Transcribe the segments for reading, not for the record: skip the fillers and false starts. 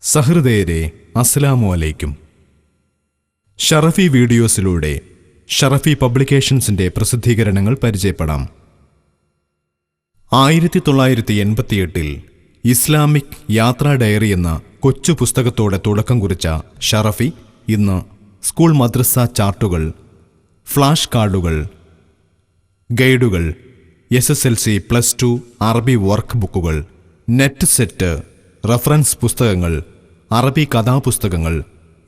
സഹൃദയരെ അസ്സലാമു അലൈക്കും. ഷറഫി വീഡിയോസിലൂടെ ഷറഫി പബ്ലിക്കേഷൻസിന്റെ പ്രസിദ്ധീകരണങ്ങൾ പരിചയപ്പെടാം. 1988 ഇസ്ലാമിക് യാത്രാ ഡയറി എന്ന കൊച്ചു പുസ്തകത്തോടെ തുടക്കം കുറിച്ച ഷറഫി ഇന്ന് സ്കൂൾ മദ്രസ ചാർട്ടുകൾ, ഫ്ലാഷ് കാർഡുകൾ, ഗൈഡുകൾ, SSLC +2 അറബി വർക്ക് ബുക്കുകൾ, നെറ്റ് സെറ്റ്, റഫറൻസ് പുസ്തകങ്ങൾ, അറബി കഥാപുസ്തകങ്ങൾ,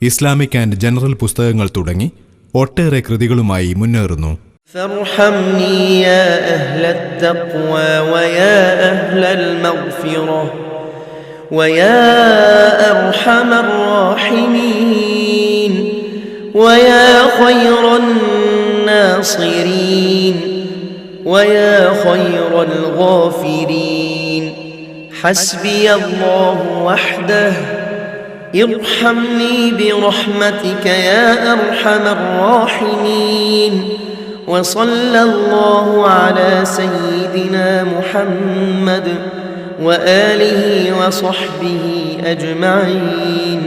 ഇസ്ലാമിക് ആൻഡ് ജനറൽ പുസ്തകങ്ങൾ തുടങ്ങി ഒട്ടേറെ കൃതികളുമായി മുന്നേറുന്നു. فارحمني يا أهل التقوى ويا أهل المغفرة ويا أرحم الراحمين ويا خير الناصرين ويا خير الغافرين حسبي الله وحده ارحمني برحمتك يا أرحم الراحمين وصلى الله على سيدنا محمد وآله وصحبه أجمعين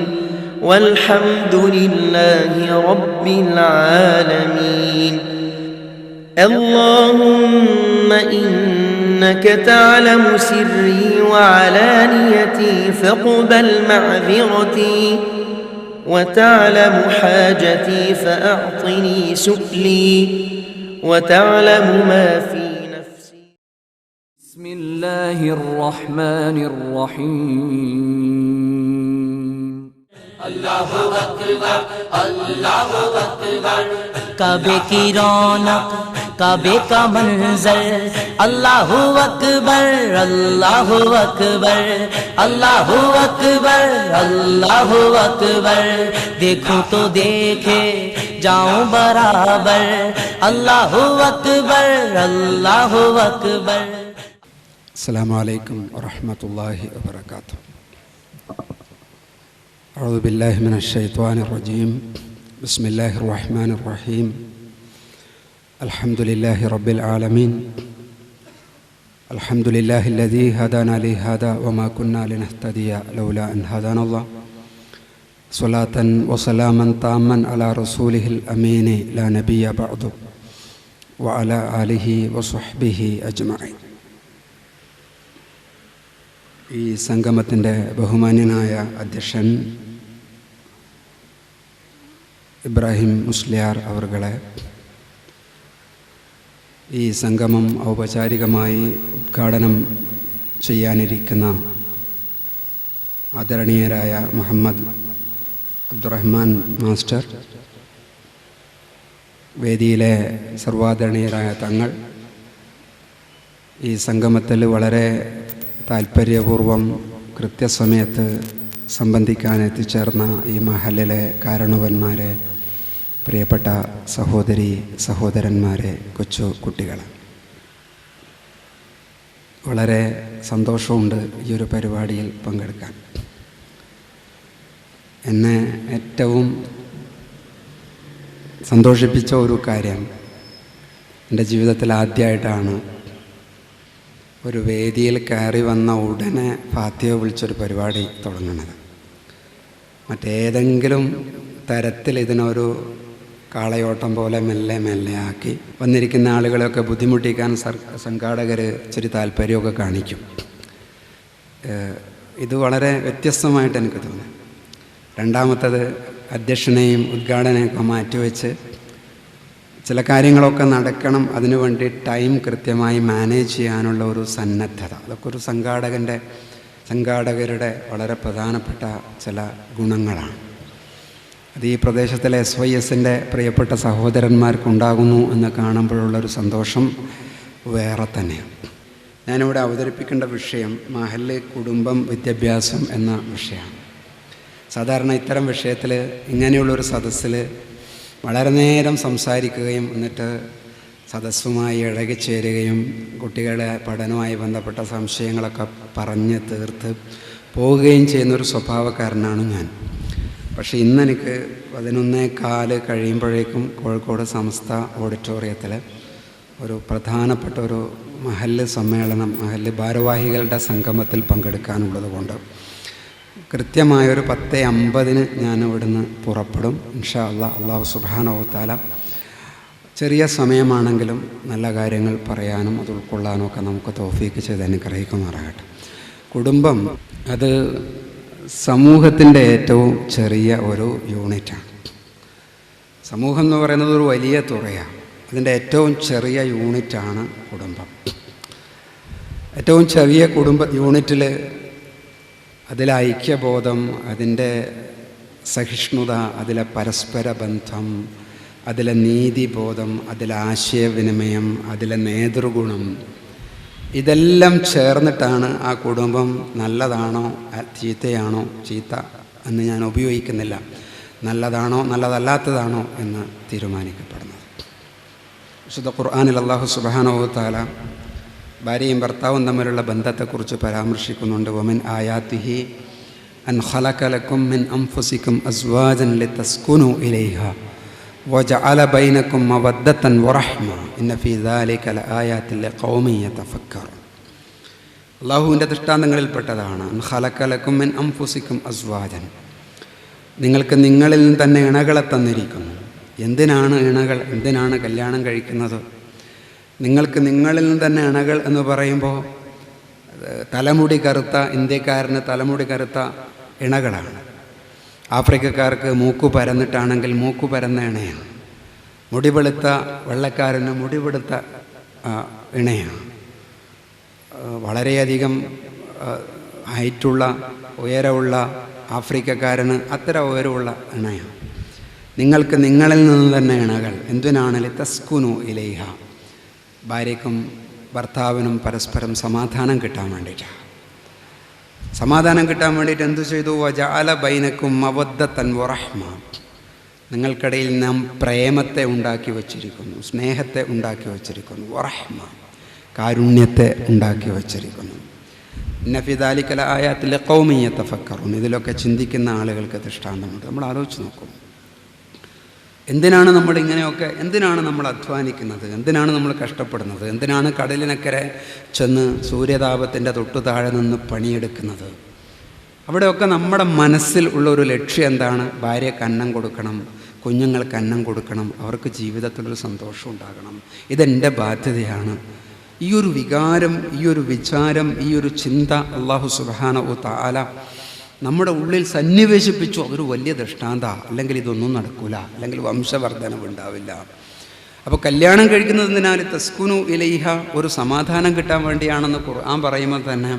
والحمد لله رب العالمين. اللهم إنك تعلم سري وعلانيتي فاقبل معذرتي وتعلم حاجتي فأعطني سؤلي وتعلم ما في نفسي. بسم الله الرحمن الرحيم. الله أكبر الله أكبر. काबे की रौनक, काबे का मंजर, अल्लाहु अकबर अल्लाहु अकबर अल्लाहु अकबर अल्लाहु अकबर. देखो तो देखे जाऊं बराबर, अल्लाहु अकबर अल्लाहु अकबर. अस्सलामु अलैकुम वरहमतुल्लाहि वबरकातुहू. अऊज़ु बिल्लाहि मिनश शैतानिर रजीम. बिस्मिल्लाहिर रहमानिर रहीम. अल्हम्दुलिल्लाहि रब्बिल आलमीन. अल्हम्दुलिल्लाहिल्लज़ी हदाना लिहादा वमा कुन्ना लिनहतदिया लौला अन हदानल्लाह. स्वलातन व सलामन ताम्मन अला रसूलिहिल अमीन ला नबिय्य बअदु व अला आलिहि व സ്വഹ്ബിഹി അജ്മഈൻ. ഈ സംഗമത്തിൻ്റെ ബഹുമാന്യനായ അധ്യക്ഷൻ ഇബ്രാഹിം മുസ്ലിയാർ അവർകളെ, ഈ സംഗമം ഔപചാരികമായി ഉദ്ഘാടനം ചെയ്യാനിരിക്കുന്ന ആദരണീയരായ മുഹമ്മദ് അബ്ദുറഹ്മാൻ മാസ്റ്റർ, വേദിയിലെ സർവാദരണീയരായ തങ്ങൾ, ഈ സംഗമത്തിൽ വളരെ താൽപ്പര്യപൂർവം കൃത്യസമയത്ത് സംബന്ധിക്കാൻ എത്തിച്ചേർന്ന ഈ മഹലിലെ കാരണവന്മാരെ, പ്രിയപ്പെട്ട സഹോദരി സഹോദരന്മാരെ, കൊച്ചു കുട്ടികളെ, വളരെ സന്തോഷമുണ്ട് ഈ ഒരു പരിപാടിയിൽ പങ്കെടുക്കാൻ. എന്നെ ഏറ്റവും സന്തോഷിപ്പിച്ച ഒരു കാര്യം, എൻ്റെ ജീവിതത്തിൽ ആദ്യമായിട്ടാണ് ഒരു വേദിയിൽ കയറി വന്ന ഉടനെ ഫാത്തിഹ വിളിച്ചൊരു പരിപാടി തുടങ്ങുന്നത്. മറ്റേതെങ്കിലും തരത്തിൽ ഇതിനൊരു കാളയോട്ടം പോലെ മെല്ലെ മെല്ലെ ആക്കി വന്നിരിക്കുന്ന ആളുകളെയൊക്കെ ബുദ്ധിമുട്ടിക്കാൻ സംഘാടകർ ഇച്ചിരി താല്പര്യമൊക്കെ കാണിക്കും. ഇത് വളരെ വ്യത്യസ്തമായിട്ട് എനിക്ക് തോന്നി. രണ്ടാമത്തത്, അധ്യക്ഷനെയും ഉദ്ഘാടനയൊക്കെ മാറ്റിവെച്ച് ചില കാര്യങ്ങളൊക്കെ നടക്കണം, അതിനുവേണ്ടി ടൈം കൃത്യമായി മാനേജ് ചെയ്യാനുള്ള ഒരു സന്നദ്ധത, അതൊക്കെ ഒരു സംഘാടകരുടെ വളരെ പ്രധാനപ്പെട്ട ചില ഗുണങ്ങളാണ്. അത് ഈ പ്രദേശത്തിലെ SYSൻ്റെ പ്രിയപ്പെട്ട സഹോദരന്മാർക്കുണ്ടാകുന്നു എന്ന് കാണുമ്പോഴുള്ളൊരു സന്തോഷം വേറെ തന്നെയാണ്. ഞാനിവിടെ അവതരിപ്പിക്കേണ്ട വിഷയം മഹല്ല്, കുടുംബം, വിദ്യാഭ്യാസം എന്ന വിഷയമാണ്. സാധാരണ ഇത്തരം വിഷയത്തിൽ ഇങ്ങനെയുള്ളൊരു സദസ്സിൽ വളരെ നേരം സംസാരിക്കുകയും എന്നിട്ട് സദസ്സുമായി ഇഴകിച്ചേരുകയും കുട്ടികളുടെ പഠനവുമായി ബന്ധപ്പെട്ട സംശയങ്ങളൊക്കെ പറഞ്ഞ് തീർത്ത് പോവുകയും ചെയ്യുന്നൊരു സ്വഭാവക്കാരനാണ് ഞാൻ. പക്ഷേ ഇന്നെനിക്ക് 11:15 കഴിയുമ്പോഴേക്കും കോഴിക്കോട് സമസ്ത ഓഡിറ്റോറിയത്തിൽ ഒരു പ്രധാനപ്പെട്ട ഒരു മഹല്ല് സമ്മേളനം, മഹല്ല് ഭാരവാഹികളുടെ സംഗമത്തിൽ പങ്കെടുക്കാനുള്ളത് കൊണ്ട് കൃത്യമായൊരു 10:50 ഞാൻ ഇവിടുന്ന് പുറപ്പെടും. ഇൻഷാ അല്ലാഹ്. അല്ലാഹു സുബ്ഹാനഹു വ തആല ചെറിയ സമയമാണെങ്കിലും നല്ല കാര്യങ്ങൾ പറയാനും അത് ഉൾക്കൊള്ളാനും ഒക്കെ നമുക്ക് തൗഫീക്ക് ചെയ്ത് അനുഗ്രഹിക്കുമാറാകട്ടെ. കുടുംബം അത് സമൂഹത്തിൻ്റെ ഏറ്റവും ചെറിയ ഒരു യൂണിറ്റാണ്. സമൂഹം എന്ന് പറയുന്നത് ഒരു വലിയ തുറയാണ്. അതിൻ്റെ ഏറ്റവും ചെറിയ യൂണിറ്റാണ് കുടുംബം. ഏറ്റവും ചെറിയ യൂണിറ്റിൽ അതിലെ ഐക്യബോധം, അതിൻ്റെ സഹിഷ്ണുത, അതിലെ പരസ്പര ബന്ധം, അതിലെ നീതിബോധം, അതിലെ ആശയവിനിമയം, അതിലെ നേതൃഗുണം, ഇതെല്ലാം ചേർന്നിട്ടാണ് ആ കുടുംബം നല്ലതാണോ ചീത്തയാണോ, ചീത്ത എന്ന് ഞാൻ ഉപയോഗിക്കുന്നില്ല, നല്ലതാണോ നല്ലതല്ലാത്തതാണോ എന്ന് തീരുമാനിക്കപ്പെടുന്നത്. വിശുദ്ധ ഖുർആനിൽ അല്ലാഹു സുബ്ഹാനഹു വ തആല ഭാര്യയും ഭർത്താവും തമ്മിലുള്ള ബന്ധത്തെക്കുറിച്ച് പരാമർശിക്കുന്നുണ്ട്. വമിൻ ആയാതിഹി അൻ ഖലഖ ലക്കും മിൻ അൻഫുസിക്കും അസ്വാജൻ ലിതസ്കുനു ഇലൈഹാ വജഅല ബൈനക്കും മവദ്ദതൻ വറഹ്മ ഇന്ന ഫീ ദാലിക ലആയാതിൻ ലിഖൗമിൻ യതഫക്കറൂൻ. അല്ലാഹുവിൻ്റെ ദൃഷ്ടാന്തങ്ങളിൽപ്പെട്ടതാണ് അൻ ഖലഖ ലക്കും മിൻ അൻഫുസിക്കും അസ്വാജൻ. നിങ്ങൾക്ക് നിങ്ങളിൽ നിന്ന് തന്നെ ഇണകളെ തന്നിരിക്കുന്നു. എന്തിനാണ് ഇണകൾ? എന്തിനാണ് കല്യാണം കഴിക്കുന്നത്? നിങ്ങൾക്ക് നിങ്ങളിൽ നിന്ന് തന്നെ ഇണകൾ എന്ന് പറയുമ്പോൾ തലമുടി കറുത്ത ഇന്ത്യക്കാരന് തലമുടി കറുത്ത ഇണകളാണ്. ആഫ്രിക്കക്കാർക്ക് മൂക്കു പരന്നിട്ടാണെങ്കിൽ മൂക്കു പരന്ന ഇണയാണ്. മുടി വെളുത്ത വെള്ളക്കാരന് മുടി വെളുത്ത ഇണയാണ്. വളരെയധികം ഹൈറ്റുള്ള ഉയരമുള്ള ആഫ്രിക്കക്കാരന് അത്ര ഉയരമുള്ള ഇണയാണ്. നിങ്ങൾക്ക് നിങ്ങളിൽ നിന്ന് തന്നെ ഇണകൾ. എന്തിനാണ്? ലിതസ്കുനു ഇലൈഹ. ഭാര്യയ്ക്കും ഭർത്താവിനും പരസ്പരം സമാധാനം കിട്ടാൻ വേണ്ടിയിട്ടാണ്. സമാധാനം കിട്ടാൻ വേണ്ടിയിട്ട് എന്തു ചെയ്തു? വജഅല ബൈനക്കും മവദ്ദതൻ വറഹ്മ. നിങ്ങൾക്കിടയിൽ നാം പ്രേമത്തെ ഉണ്ടാക്കി വച്ചിരിക്കുന്നു, സ്നേഹത്തെ ഉണ്ടാക്കി വച്ചിരിക്കുന്നു. വറഹ്മ, കാരുണ്യത്തെ ഉണ്ടാക്കി വച്ചിരിക്കുന്നു. ഇന്ന ഫീ ദാലിക ലആയാതിൻ ലിഖൗമിൻ യതഫക്കറൂൻ. ഇതിലൊക്കെ ചിന്തിക്കുന്ന ആളുകൾക്ക് ദൃഷ്ടാന്തമുണ്ട്. നമ്മൾ ആലോചിച്ച് നോക്കും. എന്തിനാണ് എന്തിനാണ് നമ്മൾ അധ്വാനിക്കുന്നത്? എന്തിനാണ് നമ്മൾ കഷ്ടപ്പെടുന്നത്? എന്തിനാണ് കടലിനക്കരെ ചെന്ന് സൂര്യതാപത്തിൻ്റെ തൊട്ടു താഴെ നിന്ന് പണിയെടുക്കുന്നത്? അവിടെയൊക്കെ നമ്മുടെ മനസ്സിൽ ഉള്ളൊരു ലക്ഷ്യം എന്താണ്? ഭാര്യയ്ക്ക് അന്നം കൊടുക്കണം, കുഞ്ഞുങ്ങൾക്ക് അന്നം കൊടുക്കണം, അവർക്ക് ജീവിതത്തിലൊരു സന്തോഷം ഉണ്ടാകണം. ഇതെൻ്റെ ബാധ്യതയാണ്. ഈ ഒരു വികാരം, ഈ ഒരു വിചാരം, ഈ ഒരു ചിന്ത അല്ലാഹു സുബ്ഹാനഹു വ തആല നമ്മുടെ ഉള്ളിൽ സന്നിവേശിപ്പിച്ചു. അതൊരു വലിയ ദൃഷ്ടാന്ത. അല്ലെങ്കിൽ ഇതൊന്നും നടക്കില്ല, അല്ലെങ്കിൽ വംശവർദ്ധനം ഉണ്ടാവില്ല. അപ്പോൾ കല്യാണം കഴിക്കുന്നത് എന്തിനാൽ? തസ്കുനു ഇലൈഹ, ഒരു സമാധാനം കിട്ടാൻ വേണ്ടിയാണെന്ന് ഖുർആൻ പറയുമ്പോൾ തന്നെ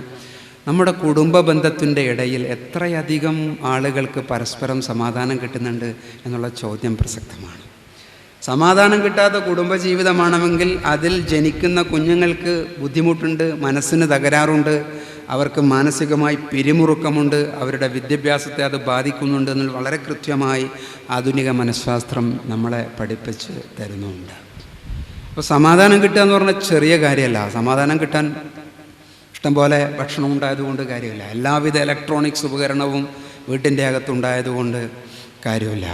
നമ്മുടെ കുടുംബ ബന്ധത്തിൻ്റെ ഇടയിൽ എത്രയധികം ആളുകൾക്ക് പരസ്പരം സമാധാനം കിട്ടുന്നുണ്ട് എന്നുള്ള ചോദ്യം പ്രസക്തമാണ്. സമാധാനം കിട്ടാത്ത കുടുംബജീവിതമാണെങ്കിൽ അതിൽ ജനിക്കുന്ന കുഞ്ഞുങ്ങൾക്ക് ബുദ്ധിമുട്ടുണ്ട്, മനസ്സിന് തകരാറുണ്ട്, അവർക്ക് മാനസികമായി പിരിമുറുക്കമുണ്ട്, അവരുടെ വിദ്യാഭ്യാസത്തെ അത് ബാധിക്കുന്നുണ്ട് എന്ന് വളരെ കൃത്യമായി ആധുനിക മനഃശാസ്ത്രം നമ്മളെ പഠിപ്പിച്ച് തരുന്നുണ്ട്. അപ്പോൾ സമാധാനം കിട്ടുക എന്ന് പറഞ്ഞാൽ ചെറിയ കാര്യമല്ല. സമാധാനം കിട്ടാൻ ഇഷ്ടംപോലെ ഭക്ഷണം ഉണ്ടായതുകൊണ്ട് കാര്യമില്ല, എല്ലാവിധ ഇലക്ട്രോണിക്സ് ഉപകരണവും വീട്ടിൻ്റെ അകത്തുണ്ടായതുകൊണ്ട് കാര്യമില്ല,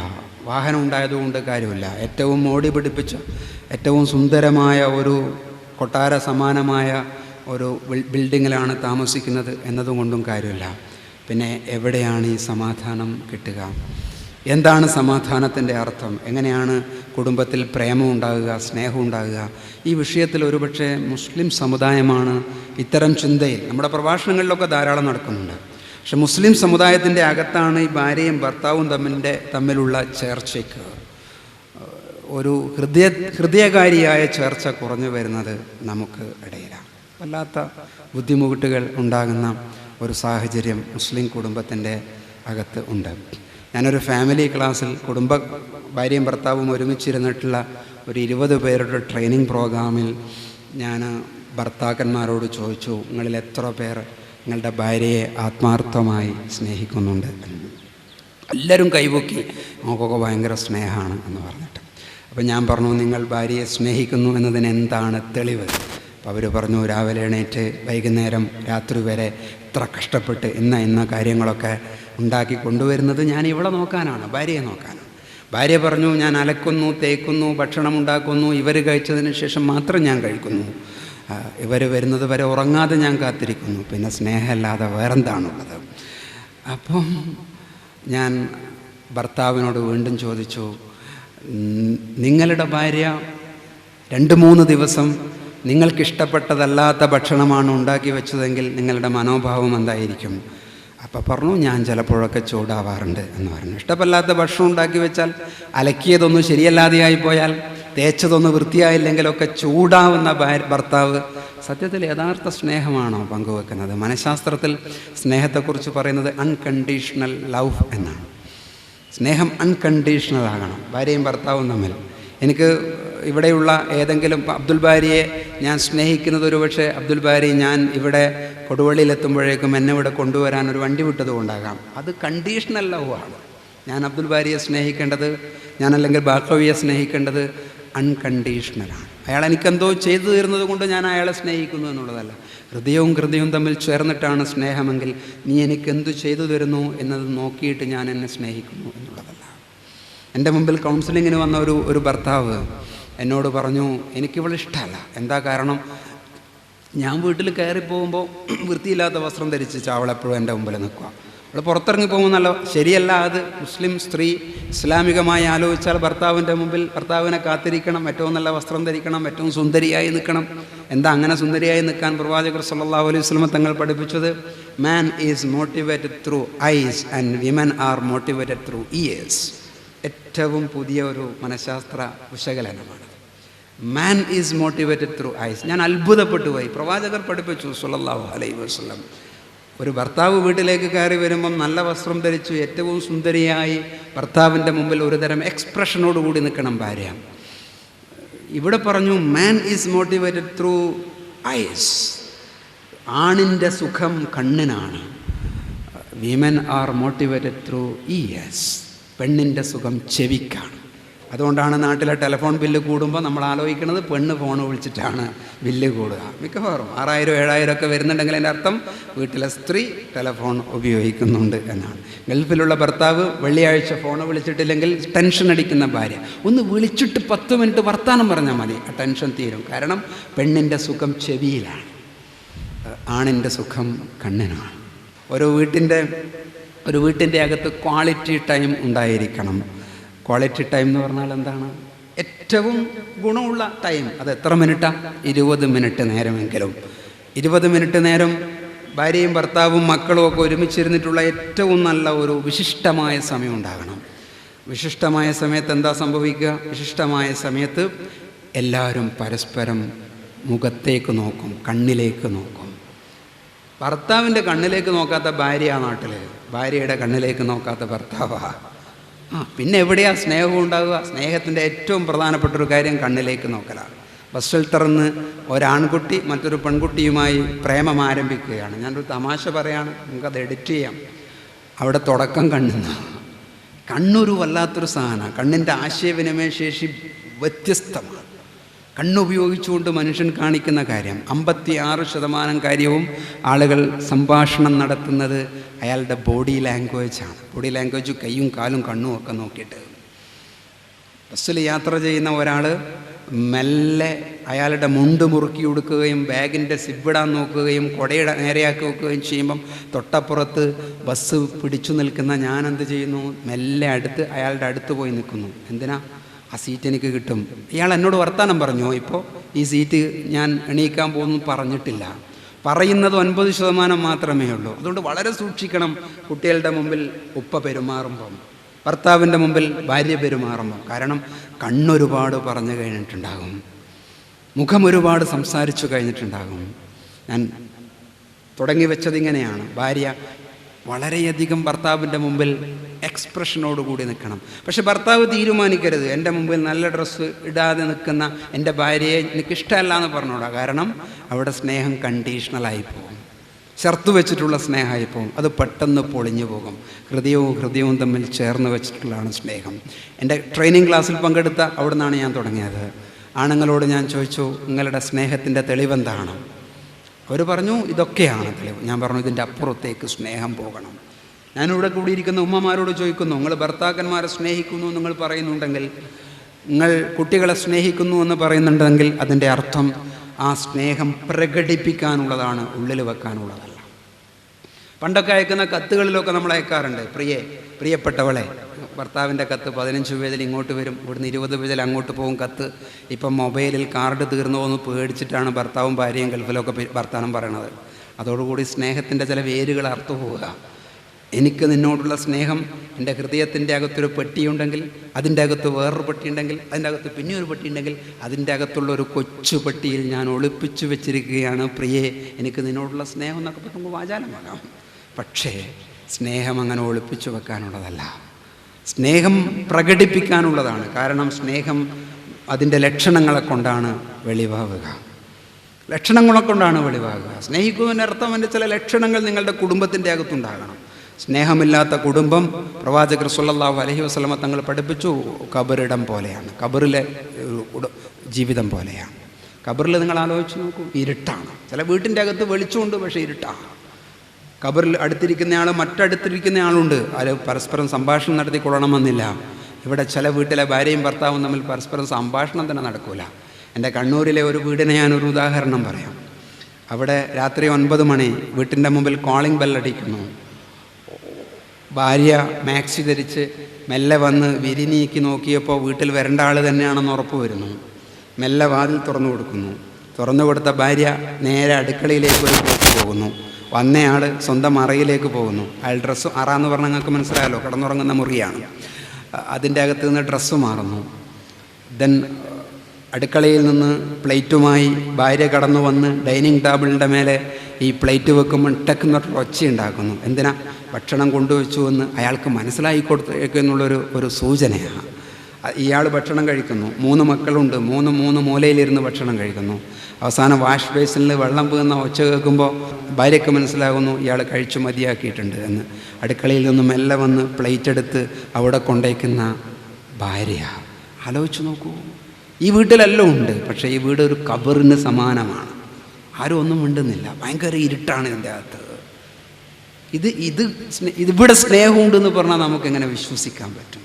വാഹനം ഉണ്ടായതുകൊണ്ട് കാര്യമില്ല, ഏറ്റവും മോടി പിടിപ്പിച്ച ഏറ്റവും സുന്ദരമായ ഒരു കൊട്ടാര സമാനമായ ഒരു ബിൽഡിങ്ങിലാണ് താമസിക്കുന്നത് എന്നതുകൊണ്ടും കാര്യമില്ല. പിന്നെ എവിടെയാണ് ഈ സമാധാനം കിട്ടുക? എന്താണ് സമാധാനത്തിൻ്റെ അർത്ഥം? എങ്ങനെയാണ് കുടുംബത്തിൽ പ്രേമം ഉണ്ടാകുക, സ്നേഹം ഉണ്ടാകുക? ഈ വിഷയത്തിൽ ഒരുപക്ഷെ മുസ്ലിം സമുദായമാണ് ഇത്തരം ചിന്തയിൽ നമ്മുടെ പ്രഭാഷണങ്ങളിലൊക്കെ ധാരാളം നടക്കുന്നുണ്ട്. പക്ഷെ മുസ്ലിം സമുദായത്തിൻ്റെ അകത്താണ് ഈ ഭാര്യയും ഭർത്താവും തമ്മിലുള്ള ചേർച്ചയ്ക്ക് ഒരു ഹൃദയകാരിയായ ചേർച്ച കുറഞ്ഞു വരുന്നത് നമുക്ക് ഇടയിലാണ്. വല്ലാത്ത ബുദ്ധിമുട്ടുകൾ ഉണ്ടാകുന്ന ഒരു സാഹചര്യം മുസ്ലിം കുടുംബത്തിൻ്റെ അകത്ത് ഉണ്ട്. ഞാനൊരു ഫാമിലി ക്ലാസ്സിൽ ഭാര്യയും ഭർത്താവും ഒരുമിച്ചിരുന്നിട്ടുള്ള ഒരു 20 പേരുടെ ട്രെയിനിങ് പ്രോഗ്രാമിൽ ഞാൻ ഭർത്താക്കന്മാരോട് ചോദിച്ചു, നിങ്ങളിൽ എത്ര പേർ നിങ്ങളുടെ ഭാര്യയെ ആത്മാർത്ഥമായി സ്നേഹിക്കുന്നുണ്ട്? എല്ലാവരും കൈപൊക്കി, നമുക്കൊക്കെ ഭയങ്കര സ്നേഹമാണ് എന്ന് പറഞ്ഞിട്ട്. അപ്പം ഞാൻ പറഞ്ഞു, നിങ്ങൾ ഭാര്യയെ സ്നേഹിക്കുന്നു എന്നതിന് എന്താണ് തെളിവ്? അപ്പോൾ അവർ പറഞ്ഞു, രാവിലെ എണീറ്റ് വൈകുന്നേരം രാത്രി വരെ ഇത്ര കഷ്ടപ്പെട്ട് ഇന്ന കാര്യങ്ങളൊക്കെ ഉണ്ടാക്കി കൊണ്ടുവരുന്നത് ഞാൻ ഇവളെ നോക്കാനാണ്, ഭാര്യയെ നോക്കാനാണ്. ഭാര്യ പറഞ്ഞു, ഞാൻ അലക്കുന്നു, തേക്കുന്നു, ഭക്ഷണം ഉണ്ടാക്കുന്നു, ഇവർ കഴിച്ചതിന് ശേഷം മാത്രം ഞാൻ കഴിക്കുന്നു, ഇവർ വരുന്നത് വരെ ഉറങ്ങാതെ ഞാൻ കാത്തിരിക്കുന്നു, പിന്നെ സ്നേഹമല്ലാതെ വേറെന്താണുള്ളത്? അപ്പം ഞാൻ ഭർത്താവിനോട് വീണ്ടും ചോദിച്ചു, നിങ്ങളുടെ ഭാര്യ 2-3 ദിവസം നിങ്ങൾക്കിഷ്ടപ്പെട്ടതല്ലാത്ത ഭക്ഷണമാണ് ഉണ്ടാക്കി വെച്ചതെങ്കിൽ നിങ്ങളുടെ മനോഭാവം എന്തായിരിക്കും? അപ്പോൾ പറഞ്ഞു, ഞാൻ ചിലപ്പോഴൊക്കെ ചൂടാവാറുണ്ട് എന്ന് പറഞ്ഞു. ഇഷ്ടപ്പെടാത്ത ഭക്ഷണം ഉണ്ടാക്കി വെച്ചാൽ, അലക്കിയതൊന്നും ശരിയല്ലാതെയായി പോയാൽ, തേച്ചതൊന്നും വൃത്തിയായില്ലെങ്കിലൊക്കെ ചൂടാവുന്ന ഭർത്താവ് സത്യത്തിൽ യഥാർത്ഥ സ്നേഹമാണോ പങ്കുവെക്കുന്നത്? മനഃശാസ്ത്രത്തിൽ സ്നേഹത്തെക്കുറിച്ച് പറയുന്നത് അൺകണ്ടീഷണൽ ലവ് എന്നാണ്. സ്നേഹം അൺകണ്ടീഷണൽ ആകണം, ഭാര്യയും ഭർത്താവും തമ്മിൽ. എനിക്ക് ഇവിടെയുള്ള ഏതെങ്കിലും അബ്ദുൽ ബാരിയെ ഞാൻ സ്നേഹിക്കുന്നത് ഒരുപക്ഷെ അബ്ദുൽ ബാരി ഞാൻ ഇവിടെ കൊടുവള്ളിയിലെത്തുമ്പോഴേക്കും എന്നെ ഇവിടെ കൊണ്ടുവരാൻ ഒരു വണ്ടി വിട്ടതുകൊണ്ടാകാം. അത് കണ്ടീഷണൽ ലവ് ആണ്. ഞാൻ അബ്ദുൽ ബാരിയെ സ്നേഹിക്കേണ്ടത്, ഞാനല്ലെങ്കിൽ ബാക്കവിയെ സ്നേഹിക്കേണ്ടത് അൺകണ്ടീഷണലാണ്. അയാൾ എനിക്കെന്തോ ചെയ്തു തീർന്നത് കൊണ്ട് ഞാൻ അയാളെ സ്നേഹിക്കുന്നു എന്നുള്ളതല്ല. ഹൃദയവും തമ്മിൽ ചേർന്നിട്ടാണ് സ്നേഹമെങ്കിൽ നീ എനിക്കെന്തു ചെയ്തു തരുന്നു എന്നത് നോക്കിയിട്ട് ഞാൻ എന്നെ സ്നേഹിക്കുന്നു എന്നുള്ളതല്ല. എൻ്റെ മുമ്പിൽ കൗൺസിലിങ്ങിന് വന്ന ഒരു ഭർത്താവ് എന്നോട് പറഞ്ഞു, എനിക്കിവളെ ഇഷ്ടമല്ല. എന്താ കാരണം? ഞാൻ വീട്ടിൽ കയറി പോകുമ്പോൾ വൃത്തിയില്ലാത്ത വസ്ത്രം ധരിച്ച് അവളെപ്പോഴും എൻ്റെ മുമ്പിൽ നിൽക്കുക. അവൾ പുറത്തിറങ്ങി പോകുമ്പോൾ നല്ല ശരിയല്ല. അത് മുസ്ലിം സ്ത്രീ ഇസ്ലാമികമായി ആലോചിച്ചാൽ ഭർത്താവിൻ്റെ മുമ്പിൽ ഭർത്താവിനെ കാത്തിരിക്കണം, ഏറ്റവും നല്ല വസ്ത്രം ധരിക്കണം, ഏറ്റവും സുന്ദരിയായി നിൽക്കണം. എന്താ അങ്ങനെ സുന്ദരിയായി നിൽക്കാൻ പ്രവാചകർ സല്ലല്ലാഹു അലൈഹി വസല്ലം തങ്ങൾ പഠിപ്പിച്ചത്? Man is motivated through eyes and women are motivated through ears. ഏറ്റവും പുതിയ ഒരു മനഃശാസ്ത്ര വിശകലനമാണ്. Man is motivated through eyes. ഞാൻ അത്ഭുതപ്പെട്ടു പോയി. പ്രവാചകർ പഠിപ്പിച്ചു സല്ലല്ലാഹു അലൈഹി വസല്ലം, ഒരു ഭർത്താവ് വീട്ടിലേക്ക് കയറി വരുമ്പം നല്ല വസ്ത്രം ധരിച്ചു ഏറ്റവും സുന്ദരിയായി ഭർത്താവിൻ്റെ മുമ്പിൽ ഒരുതരം എക്സ്പ്രഷനോടുകൂടി നിൽക്കണം ഭാര്യ. ഇവിടെ പറഞ്ഞു man is motivated through eyes. ആണിൻ്റെ സുഖം കണ്ണിനാണ്. Women are motivated through ears. പെണ്ണിൻ്റെ സുഖം ചെവിക്കാണ്. അതുകൊണ്ടാണ് നാട്ടിലെ ടെലിഫോൺ ബില്ല് കൂടുമ്പോൾ നമ്മൾ ആലോചിക്കുന്നത് പെണ്ണ് ഫോൺ വിളിച്ചിട്ടാണ് ബില്ല് കൂടുക. മിക്കവാറും 6000-7000 ഒക്കെ വരുന്നുണ്ടെങ്കിൽ അതിൻ്റെ അർത്ഥം വീട്ടിലെ സ്ത്രീ ടെലിഫോൺ ഉപയോഗിക്കുന്നുണ്ട് എന്നാണ്. ഗൾഫിലുള്ള ഭർത്താവ് വെള്ളിയാഴ്ച ഫോൺ വിളിച്ചിട്ടില്ലെങ്കിൽ ടെൻഷൻ അടിക്കുന്ന ഭാര്യ ഒന്ന് വിളിച്ചിട്ട് 10 മിനിറ്റ് വർത്താനം പറഞ്ഞാൽ മതി, ആ ടെൻഷൻ തീരും. കാരണം പെണ്ണിൻ്റെ സുഖം ചെവിയിലാണ്, ആണിൻ്റെ സുഖം കണ്ണിനാണ്. ഒരു വീട്ടിൻ്റെ അകത്ത് ക്വാളിറ്റി ടൈം ഉണ്ടായിരിക്കണം. ക്വാളിറ്റി ടൈം എന്ന് പറഞ്ഞാൽ എന്താണ്? ഏറ്റവും ഗുണമുള്ള ടൈം. അത് എത്ര മിനിറ്റാണ്? 20 മിനിറ്റ് നേരമെങ്കിലും. 20 മിനിറ്റ് നേരം ഭാര്യയും ഭർത്താവും മക്കളും ഒക്കെ ഒരുമിച്ചിരുന്നിട്ടുള്ള ഏറ്റവും നല്ല ഒരു വിശിഷ്ടമായ സമയം ഉണ്ടാകണം. വിശിഷ്ടമായ സമയത്ത് എന്താ സംഭവിക്കുക? വിശിഷ്ടമായ സമയത്ത് എല്ലാവരും പരസ്പരം മുഖത്തേക്ക് നോക്കും, കണ്ണിലേക്ക് നോക്കും. ഭർത്താവിൻ്റെ കണ്ണിലേക്ക് നോക്കാത്ത ഭാര്യ ആ നാട്ടിൽ, ഭാര്യയുടെ കണ്ണിലേക്ക് നോക്കാത്ത ഭർത്താവാ. പിന്നെ എവിടെയാണ് സ്നേഹം ഉണ്ടാകുക? സ്നേഹത്തിൻ്റെ ഏറ്റവും പ്രധാനപ്പെട്ടൊരു കാര്യം കണ്ണിലേക്ക് നോക്കലാണ്. ബസ്സിൽ തുറന്ന് ഒരാൺകുട്ടി മറ്റൊരു പെൺകുട്ടിയുമായി പ്രേമം ആരംഭിക്കുകയാണ്. ഞാനൊരു തമാശ പറയാണ്, നമുക്കത് എഡിറ്റ് ചെയ്യാം. അവിടെ തുടക്കം കണ്ണിന്ന്. കണ്ണൊരു വല്ലാത്തൊരു സാധനമാണ്. കണ്ണിൻ്റെ ആശയവിനിമയ ശേഷി വ്യത്യസ്തമാണ്. കണ്ണുപയോഗിച്ചുകൊണ്ട് മനുഷ്യൻ കാണിക്കുന്ന കാര്യം 56% കാര്യവും ആളുകൾ സംഭാഷണം നടത്തുന്നത് അയാളുടെ ബോഡി ലാംഗ്വേജാണ്. ബോഡി ലാംഗ്വേജ് കൈയും കാലും കണ്ണും ഒക്കെ നോക്കിയിട്ട്. ബസ്സിൽ യാത്ര ചെയ്യുന്ന ഒരാൾ മെല്ലെ അയാളുടെ മുണ്ട് മുറുക്കി ഉടുക്കുകയും ബാഗിൻ്റെ സിബിടാൻ നോക്കുകയും കുടയുടെ നേരെയാക്കി വെക്കുകയും ചെയ്യുമ്പം തൊട്ടപ്പുറത്ത് ബസ് പിടിച്ചു നിൽക്കുന്ന ഞാനെന്ത് ചെയ്യുന്നു? മെല്ലെ അയാളുടെ അടുത്ത് പോയി നിൽക്കുന്നു. എന്തിനാ? ആ സീറ്റ് എനിക്ക് കിട്ടും. ഇയാൾ എന്നോട് വർത്താനം പറഞ്ഞു, ഇപ്പോൾ ഈ സീറ്റ് ഞാൻ എണീക്കാൻ പോകുന്നു പറഞ്ഞിട്ടില്ല. പറയുന്നത് 9% മാത്രമേ ഉള്ളൂ. അതുകൊണ്ട് വളരെ സൂക്ഷിക്കണം. കുട്ടികളുടെ മുമ്പിൽ ഉപ്പ പെരുമാറുമ്പം, ഭർത്താവിൻ്റെ മുമ്പിൽ ഭാര്യ പെരുമാറുമ്പം. കാരണം കണ്ണൊരുപാട് പറഞ്ഞു കഴിഞ്ഞിട്ടുണ്ടാകും, മുഖം ഒരുപാട് സംസാരിച്ചു കഴിഞ്ഞിട്ടുണ്ടാകും. ഞാൻ തുടങ്ങി വെച്ചതിങ്ങനെയാണ്. ഭാര്യ വളരെയധികം ഭർത്താവിൻ്റെ മുമ്പിൽ എക്സ്പ്രഷനോടുകൂടി നിൽക്കണം. പക്ഷെ ഭർത്താവ് തീരുമാനിക്കരുത്, എൻ്റെ മുമ്പിൽ നല്ല ഡ്രസ്സ് ഇടാതെ നിൽക്കുന്ന എൻ്റെ ഭാര്യയെ എനിക്കിഷ്ടമല്ല എന്ന് പറഞ്ഞോടാ. കാരണം അവിടെ സ്നേഹം കണ്ടീഷണലായി പോകും, ചേർത്ത് വെച്ചിട്ടുള്ള സ്നേഹമായി പോകും. അത് പെട്ടെന്ന് പൊളിഞ്ഞു പോകും. ഹൃദയവും തമ്മിൽ ചേർന്ന് വെച്ചിട്ടുള്ളതാണ് സ്നേഹം. എൻ്റെ ട്രെയിനിങ് ക്ലാസ്സിൽ പങ്കെടുത്ത അവിടെ നിന്നാണ് ഞാൻ തുടങ്ങിയത്. ആണുങ്ങളോട് ഞാൻ ചോദിച്ചു, നിങ്ങളുടെ സ്നേഹത്തിൻ്റെ തെളിവെന്താണ്? അവർ പറഞ്ഞു, ഇതൊക്കെയാണ് തെളിവ്. ഞാൻ പറഞ്ഞു, ഇതിൻ്റെ അപ്പുറത്തേക്ക് സ്നേഹം പോകണം. ഞാനിവിടെ കൂടിയിരിക്കുന്ന ഉമ്മമാരോട് ചോദിക്കുന്നു, നിങ്ങൾ ഭർത്താക്കന്മാരെ സ്നേഹിക്കുന്നു നിങ്ങൾ പറയുന്നുണ്ടെങ്കിൽ, നിങ്ങൾ കുട്ടികളെ സ്നേഹിക്കുന്നു എന്ന് പറയുന്നുണ്ടെങ്കിൽ അതിൻ്റെ അർത്ഥം ആ സ്നേഹം പ്രകടിപ്പിക്കാനുള്ളതാണ്, ഉള്ളിൽ വെക്കാനുള്ളതല്ല. പണ്ടൊക്കെ അയക്കുന്ന കത്തുകളിലൊക്കെ നമ്മൾ അയക്കാറുണ്ട്, പ്രിയപ്പെട്ടവളെ. ഭർത്താവിൻ്റെ കത്ത് 15 പേജിൽ ഇങ്ങോട്ട് വരും, ഇവിടുന്ന് 20 പേജിൽ അങ്ങോട്ട് പോകും കത്ത്. ഇപ്പം മൊബൈലിൽ കാർഡ് തീർന്നു പോകുന്നു പേടിച്ചിട്ടാണ് ഭർത്താവും ഭാര്യയും ഗൾഫിലൊക്കെ വർത്താനം പറയണത്. അതോടുകൂടി സ്നേഹത്തിൻ്റെ ചില വേരുകൾ അറുത്തു പോവുക. എനിക്ക് നിന്നോടുള്ള സ്നേഹം എൻ്റെ ഹൃദയത്തിൻ്റെ അകത്തൊരു പെട്ടിയുണ്ടെങ്കിൽ, അതിൻ്റെ അകത്ത് വേറൊരു പെട്ടിയുണ്ടെങ്കിൽ, അതിൻ്റെ അകത്ത് പിന്നെ ഒരു പെട്ടിയുണ്ടെങ്കിൽ, അതിൻ്റെ അകത്തുള്ള ഒരു കൊച്ചു പെട്ടിയിൽ ഞാൻ ഒളിപ്പിച്ചു വെച്ചിരിക്കുകയാണ് പ്രിയേ എനിക്ക് നിന്നോടുള്ള സ്നേഹം എന്നൊക്കെ നമുക്ക് വാചാലമാകാം. പക്ഷേ സ്നേഹം അങ്ങനെ ഒളിപ്പിച്ചു വെക്കാനുള്ളതല്ല, സ്നേഹം പ്രകടിപ്പിക്കാനുള്ളതാണ്. കാരണം സ്നേഹം അതിൻ്റെ ലക്ഷണങ്ങളെ കൊണ്ടാണ് വെളിവാവുക. ലക്ഷണങ്ങളെ കൊണ്ടാണ് വെളിവാകുക. സ്നേഹിക്കുന്നതിൻ്റെ അർത്ഥം അതിൻ്റെ ചില ലക്ഷണങ്ങൾ നിങ്ങളുടെ കുടുംബത്തിൻ്റെ അകത്തുണ്ടാകണം. സ്നേഹമില്ലാത്ത കുടുംബം പ്രവാചകർ സ്വല്ലല്ലാഹു അലൈഹി വസല്ലമ തങ്ങൾ പഠിപ്പിച്ചു ഖബറിടം പോലെയാണ്, ഖബറിലെ ജീവിതം പോലെയാണ്. ഖബറിൽ നിങ്ങൾ ആലോചിച്ച് നോക്കൂ, ഇരുട്ടാണ്. ചില വീട്ടിൻ്റെ അകത്ത് വെളിച്ചമുണ്ട്, പക്ഷേ ഇരുട്ടാണ്. ഖബറിൽ അടുത്തിരിക്കുന്നയാൾ മറ്റടുത്തിരിക്കുന്ന ആളുണ്ട്, അത് പരസ്പരം സംഭാഷണം നടത്തിക്കൊള്ളണമെന്നില്ല. ഇവിടെ ചില വീട്ടിലെ ഭാര്യയും ഭർത്താവും തമ്മിൽ പരസ്പരം സംഭാഷണം തന്നെ നടക്കൂല. എൻ്റെ കണ്ണൂരിലെ ഒരു വീടിനെ ഞാനൊരു ഉദാഹരണം പറയാം. അവിടെ രാത്രി 9 മണി വീട്ടിൻ്റെ മുമ്പിൽ കോളിംഗ് ബെല്ലടിക്കുന്നു. ഭാര്യ മാക്സി ധരിച്ച് മെല്ലെ വന്ന് വിരിനീക്കി നോക്കിയപ്പോൾ വീട്ടിൽ വരേണ്ട ആൾ തന്നെയാണെന്ന് ഉറപ്പ് വരുന്നു. മെല്ലെ വാതിൽ തുറന്നു കൊടുക്കുന്നു. തുറന്നു കൊടുത്ത ഭാര്യ നേരെ അടുക്കളയിലേക്ക് ഒരു പോക്ക് പോകുന്നു. വന്നയാൾ സ്വന്തം അറയിലേക്ക് പോകുന്നു. അയാൾ ഡ്രസ്സ് അറാന്ന് പറഞ്ഞാൽ നിങ്ങൾക്ക് മനസ്സിലായല്ലോ, കിടന്നുറങ്ങുന്ന മുറിയാണ്. അതിൻ്റെ അകത്ത് നിന്ന് ഡ്രസ്സ് മാറുന്നു. ദെൻ അടുക്കളയിൽ നിന്ന് പ്ലേറ്റുമായി ഭാര്യ കടന്നു വന്ന് ഡൈനിങ് ടേബിളിൻ്റെ മേലെ ഈ പ്ലേറ്റ് വെക്കുമ്പോൾ ടെക്കുന്നൊരു ഒച്ചയുണ്ടാക്കുന്നു. എന്തിനാ? ഭക്ഷണം കൊണ്ടുവച്ചു എന്ന് അയാൾക്ക് മനസ്സിലായി കൊടുത്തേക്കെന്നുള്ളൊരു സൂചനയാണ്. ഇയാൾ ഭക്ഷണം കഴിക്കുന്നു. 3 മക്കളുണ്ട്, 3 മൂലയിലിരുന്ന് ഭക്ഷണം കഴിക്കുന്നു. അവസാനം വാഷ് ബേസിനിൽ വെള്ളം വീഴുന്ന ഒച്ച കേൾക്കുമ്പോൾ ഭാര്യയ്ക്ക് മനസ്സിലാകുന്നു ഇയാൾ കഴിച്ചു മതിയാക്കിയിട്ടുണ്ട് എന്ന്. അടുക്കളയിൽ നിന്നും മെല്ലെ വന്ന് പ്ലേറ്റ് എടുത്ത് അവിടെ കൊണ്ടേക്കുന്ന ഭാര്യ. ആലോചിച്ച് നോക്കൂ, ഈ വീട്ടിലെല്ലാം ഉണ്ട്, പക്ഷേ ഈ വീട് ഒരു ഖബറിന് സമാനമാണ്. ആരും ഒന്നും മിണ്ടുന്നില്ല, ഭയങ്കര ഇരുട്ടാണ് ഇതിൻ്റെ അകത്ത്. ഇതിവിടെ സ്നേഹമുണ്ടെന്ന് പറഞ്ഞാൽ നമുക്കെങ്ങനെ വിശ്വസിക്കാൻ പറ്റും?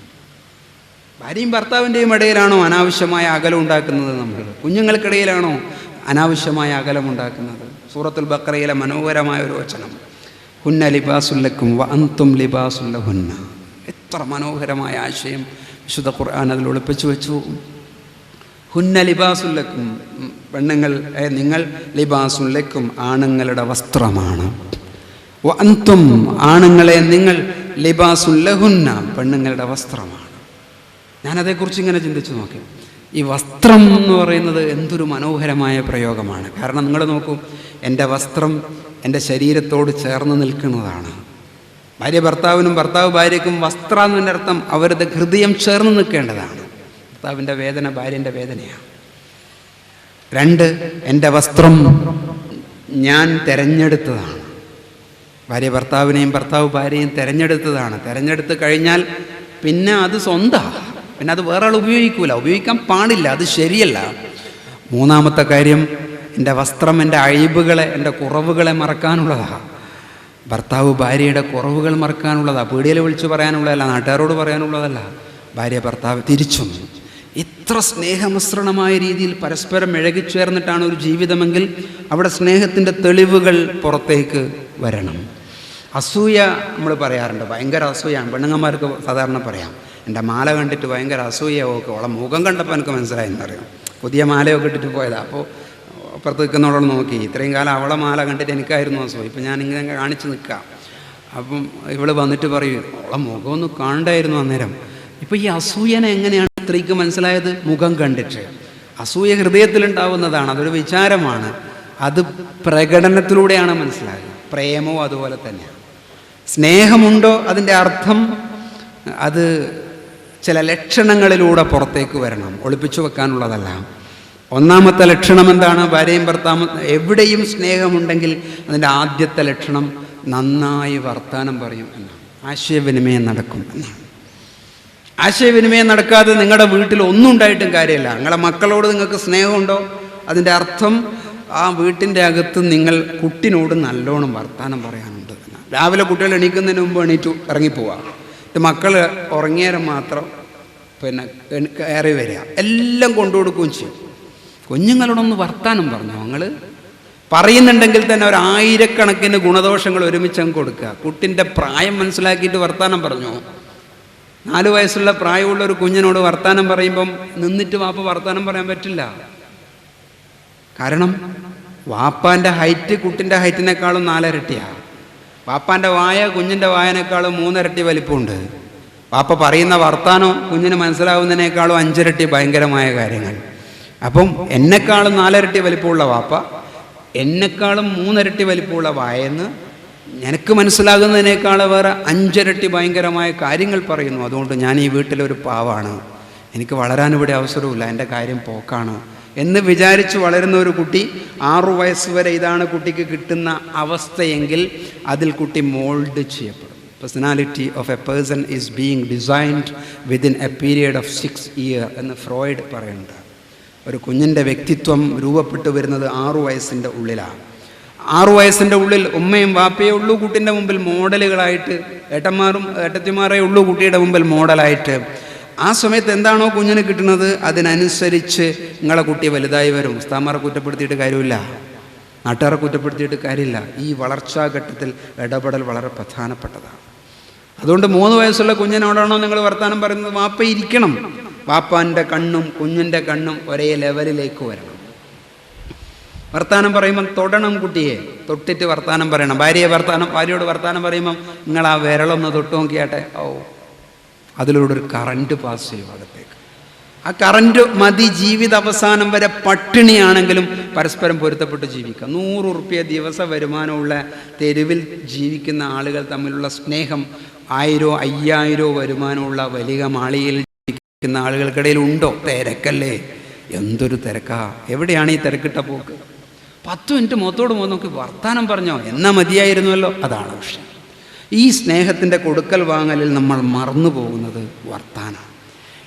ഭാര്യയും ഭർത്താവിൻ്റെയും ഇടയിലാണോ അനാവശ്യമായ അകലം ഉണ്ടാക്കുന്നത്? നമ്മൾ കുഞ്ഞുങ്ങൾക്കിടയിലാണോ അനാവശ്യമായ അകലം ഉണ്ടാക്കുന്നത്? സൂറത്തുൽ ബഖറയിലെ മനോഹരമായ ഒരു വചനം, ഹുന്ന ലിബാസുല്ലക്കും വ അൻതും ലിബാസുല്ലഹുന്ന. എത്ര മനോഹരമായ ആശയം വിശുദ്ധ ഖുർആൻ അതിൽ ഒളിപ്പിച്ചു വെച്ചു. ഹുന്ന ലിബാസുല്ലക്കും, പെണ്ണുങ്ങൾ നിങ്ങൾ, ലിബാസുല്ലക്കും ആണുങ്ങളുടെ വസ്ത്രമാണ്. വ അൻതും ആണുങ്ങളെ നിങ്ങൾ, ലിബാസുല്ലഹുന്ന പെണ്ണുങ്ങളുടെ വസ്ത്രമാണ്. ഞാനതേക്കുറിച്ച് ഇങ്ങനെ ചിന്തിച്ചു നോക്കി. ഈ വസ്ത്രം എന്ന് പറയുന്നത് എന്തൊരു മനോഹരമായ പ്രയോഗമാണ്. കാരണം നിങ്ങൾ നോക്കൂ, എൻ്റെ വസ്ത്രം എൻ്റെ ശരീരത്തോട് ചേർന്ന് നിൽക്കുന്നതാണ്. ഭാര്യ ഭർത്താവിനും ഭർത്താവ് ഭാര്യയ്ക്കും വസ്ത്രം എന്നതിൻ്റെ അർത്ഥം അവരുടെ ഹൃദയം ചേർന്ന് നിൽക്കേണ്ടതാണ്. ഭർത്താവിൻ്റെ വേദന ഭാര്യൻ്റെ വേദനയാണ്. 2, എൻ്റെ വസ്ത്രം ഞാൻ തിരഞ്ഞെടുത്തതാണ്. ഭാര്യ ഭർത്താവിനെയും ഭർത്താവ് ഭാര്യയും തിരഞ്ഞെടുത്തതാണ്. തിരഞ്ഞെടുത്ത് കഴിഞ്ഞാൽ പിന്നെ അത് സ്വന്തമാണ്, പിന്നെ അത് വേറെ ആൾ ഉപയോഗിക്കാൻ പാടില്ല, അത് ശരിയല്ല. 3-മത്തെ കാര്യം, എൻ്റെ വസ്ത്രം എൻ്റെ അഴിബുകളെ, എൻ്റെ കുറവുകളെ മറക്കാനുള്ളതാണ്. ഭർത്താവ് ഭാര്യയുടെ കുറവുകൾ മറക്കാനുള്ളതാണ്. പീടികയിൽ വിളിച്ച് പറയാനുള്ളതല്ല, നാട്ടുകാരോട് പറയാനുള്ളതല്ല. ഭാര്യ ഭർത്താവ് തിരിച്ചും. ഇത്ര സ്നേഹമിശ്രണമായ രീതിയിൽ പരസ്പരം ഇഴകിച്ചേർന്നിട്ടാണ് ഒരു ജീവിതമെങ്കിൽ അവിടെ സ്നേഹത്തിൻ്റെ തെളിവുകൾ പുറത്തേക്ക് വരണം. അസൂയ നമ്മൾ പറയാറുണ്ട്, ഭയങ്കര അസൂയാണ്. പെണ്ണുങ്ങന്മാർക്ക് സാധാരണ പറയാം, എൻ്റെ മാല കണ്ടിട്ട് ഭയങ്കര അസൂയൊക്കെ, അവളെ മുഖം കണ്ടപ്പോൾ എനിക്ക് മനസ്സിലായെന്നറിയാം. പുതിയ മാലയൊക്കെ ഇട്ടിട്ട് പോയതാണ്. അപ്പോൾ അപ്പുറത്ത് നിൽക്കുന്നവളോട് നോക്കി, ഇത്രയും കാലം അവളെ മാല കണ്ടിട്ട് എനിക്കായിരുന്നു അസൂയ, ഇപ്പം ഞാനിങ്ങനെ കാണിച്ച് നിൽക്കാം. അപ്പം ഇവൾ വന്നിട്ട് പറയും, അവളെ മുഖമൊന്നും കാണണ്ടായിരുന്നു അന്നേരം. ഇപ്പോൾ ഈ അസൂയനെ എങ്ങനെയാണ് സ്ത്രീക്ക് മനസ്സിലായത്? മുഖം കണ്ടിട്ട്. അസൂയ ഹൃദയത്തിലുണ്ടാവുന്നതാണ്, അതൊരു വിചാരമാണ്. അത് പ്രകടനത്തിലൂടെയാണ് മനസ്സിലാകുക. പ്രേമവും അതുപോലെ തന്നെയാണ്. സ്നേഹമുണ്ടോ അതിൻ്റെ അർത്ഥം അത് ചില ലക്ഷണങ്ങളിലൂടെ പുറത്തേക്ക് വരണം, ഒളിപ്പിച്ചു വെക്കാനുള്ളതല്ല. 1-മത്തെ ലക്ഷണം എന്താണ്? ഭാര്യയും ഭർത്താവും എവിടെയും സ്നേഹമുണ്ടെങ്കിൽ അതിൻ്റെ ആദ്യത്തെ ലക്ഷണം നന്നായി വർത്താനം പറയും എന്നാണ്, ആശയവിനിമയം നടക്കും എന്നാണ്. ആശയവിനിമയം നടക്കാതെ നിങ്ങളുടെ വീട്ടിൽ ഒന്നും ഉണ്ടായിട്ടും കാര്യമില്ല. നിങ്ങളുടെ മക്കളോട് നിങ്ങൾക്ക് സ്നേഹമുണ്ടോ അതിൻ്റെ അർത്ഥം ആ വീട്ടിൻ്റെ അകത്ത് നിങ്ങൾ കുട്ടിനോട് നല്ലോണം വർത്താനം പറയാനുണ്ട്. രാവിലെ കുട്ടികൾ എണീക്കുന്നതിന് മുമ്പ് എണീറ്റു ഇറങ്ങിപ്പോവാം. മക്കൾ ഉറങ്ങിയാലും മാത്രം പിന്നെ കയറി വരിക, എല്ലാം കൊണ്ടുകൊടുക്കുകയും ചെയ്യും. കുഞ്ഞുങ്ങളോടൊന്ന് വർത്താനം പറഞ്ഞു. നിങ്ങൾ പറയുന്നുണ്ടെങ്കിൽ തന്നെ ഒരു 1000കണക്കിന് ഗുണദോഷങ്ങൾ ഒരുമിച്ച് അങ്ങ് കൊടുക്കുക. കുട്ടിൻ്റെ പ്രായം മനസ്സിലാക്കിയിട്ട് വർത്താനം പറഞ്ഞു. 4 വയസ്സുള്ള പ്രായമുള്ള ഒരു കുഞ്ഞിനോട് വർത്താനം പറയുമ്പം നിന്നിട്ട് വാപ്പ വർത്താനം പറയാൻ പറ്റില്ല. കാരണം വാപ്പാൻ്റെ ഹൈറ്റ് കുട്ടിൻ്റെ ഹൈറ്റിനേക്കാളും 4 ഇരട്ടിയാണ്. വാപ്പാൻ്റെ വായ കുഞ്ഞിൻ്റെ വായനേക്കാളും 3 ഇരട്ടി വലിപ്പമുണ്ട്. വാപ്പ പറയുന്ന വർത്താനം കുഞ്ഞിന് മനസ്സിലാവുന്നതിനേക്കാളും 5 ഇരട്ടി ഭയങ്കരമായ കാര്യങ്ങൾ. അപ്പം എന്നെക്കാളും 4 ഇരട്ടി വലിപ്പമുള്ള വാപ്പ എന്നെക്കാളും 3 ഇരട്ടി വലിപ്പമുള്ള വായെന്ന് എനിക്ക് മനസ്സിലാകുന്നതിനേക്കാൾ വേറെ 5 ഇരട്ടി ഭയങ്കരമായ കാര്യങ്ങൾ പറയുന്നു. അതുകൊണ്ട് ഞാൻ ഈ വീട്ടിലൊരു പാവാണ്, എനിക്ക് വളരാൻ ഇവിടെ അവസരമില്ല, എൻ്റെ കാര്യം പോക്കാണ് എന്ന് വിചാരിച്ച് വളരുന്ന ഒരു കുട്ടി 6 വയസ്സ് വരെ ഇതാണ് കുട്ടിക്ക് കിട്ടുന്ന അവസ്ഥയെങ്കിൽ അതിൽ കുട്ടി മോൾഡ് ചെയ്യപ്പെടും. Personality of A person is being designed within A period of 6 year എന്ന് ഫ്രോയിഡ് പറയുന്നുണ്ട്. ഒരു കുഞ്ഞിൻ്റെ വ്യക്തിത്വം രൂപപ്പെട്ടു വരുന്നത് 6 വയസ്സിൻ്റെ ഉള്ളിലാണ്. 6 വയസ്സിൻ്റെ ഉള്ളിൽ ഉമ്മയും വാപ്പയേ ഉള്ളൂ കുട്ടിൻ്റെ മുമ്പിൽ മോഡലുകളായിട്ട്, ഏട്ടന്മാരും ഏട്ടത്തിമാരേ ഉള്ളൂ കുട്ടിയുടെ മുമ്പിൽ മോഡലായിട്ട്. ആ സമയത്ത് എന്താണോ കുഞ്ഞിന് കിട്ടുന്നത് അതിനനുസരിച്ച് നിങ്ങളെ കുട്ടി വലുതായി വരും. ഉസ്താമാരെ കുറ്റപ്പെടുത്തിയിട്ട് കാര്യമില്ല, നാട്ടുകാരെ കുറ്റപ്പെടുത്തിയിട്ട് കാര്യമില്ല. ഈ വളർച്ചാഘട്ടത്തിൽ ഇടപെടൽ വളരെ പ്രധാനപ്പെട്ടതാണ്. അതുകൊണ്ട് 3 വയസ്സുള്ള കുഞ്ഞിനോടാണോ നിങ്ങൾ വർത്താനം പറയുന്നത്, വാപ്പ ഇരിക്കണം. വാപ്പാൻ്റെ കണ്ണും കുഞ്ഞിൻ്റെ കണ്ണും ഒരേ ലെവലിലേക്ക് വരണം. വർത്താനം പറയുമ്പം തൊടണം, കുട്ടിയെ തൊട്ടിട്ട് വർത്താനം പറയണം. ഭാര്യയോട് വർത്താനം പറയുമ്പം നിങ്ങൾ ആ വിരളൊന്ന് തൊട്ട് നോക്കിയാട്ടെ, ഓ അതിലൂടെ ഒരു കറണ്ട് പാസ് ചെയ്യും അകത്തേക്ക്. ആ കറണ്ട് മതി ജീവിത അവസാനം വരെ പട്ടിണിയാണെങ്കിലും പരസ്പരം പൊരുത്തപ്പെട്ട് ജീവിക്കാം. 100 റുപ്യ ദിവസ വരുമാനമുള്ള തെരുവിൽ ജീവിക്കുന്ന ആളുകൾ തമ്മിലുള്ള സ്നേഹം 1000 5000 വരുമാനമുള്ള വലിയ മാളികയിൽ ജീവിക്കുന്ന ആളുകൾക്കിടയിൽ ഉണ്ടോ? തിരക്കല്ലേ, എന്തൊരു തിരക്കാ! എവിടെയാണ് ഈ തിരക്കിട്ട പോക്ക്? 10 മിനിറ്റ് മുഖത്തോട് മുഖം നോക്കി വർത്താനം പറഞ്ഞോ എന്നാ മതിയായിരുന്നുവല്ലോ. അതാണ് വിഷയം. ഈ സ്നേഹത്തിൻ്റെ കൊടുക്കൽ വാങ്ങലിൽ നമ്മൾ മറന്നു പോകുന്നത് വർത്താനം.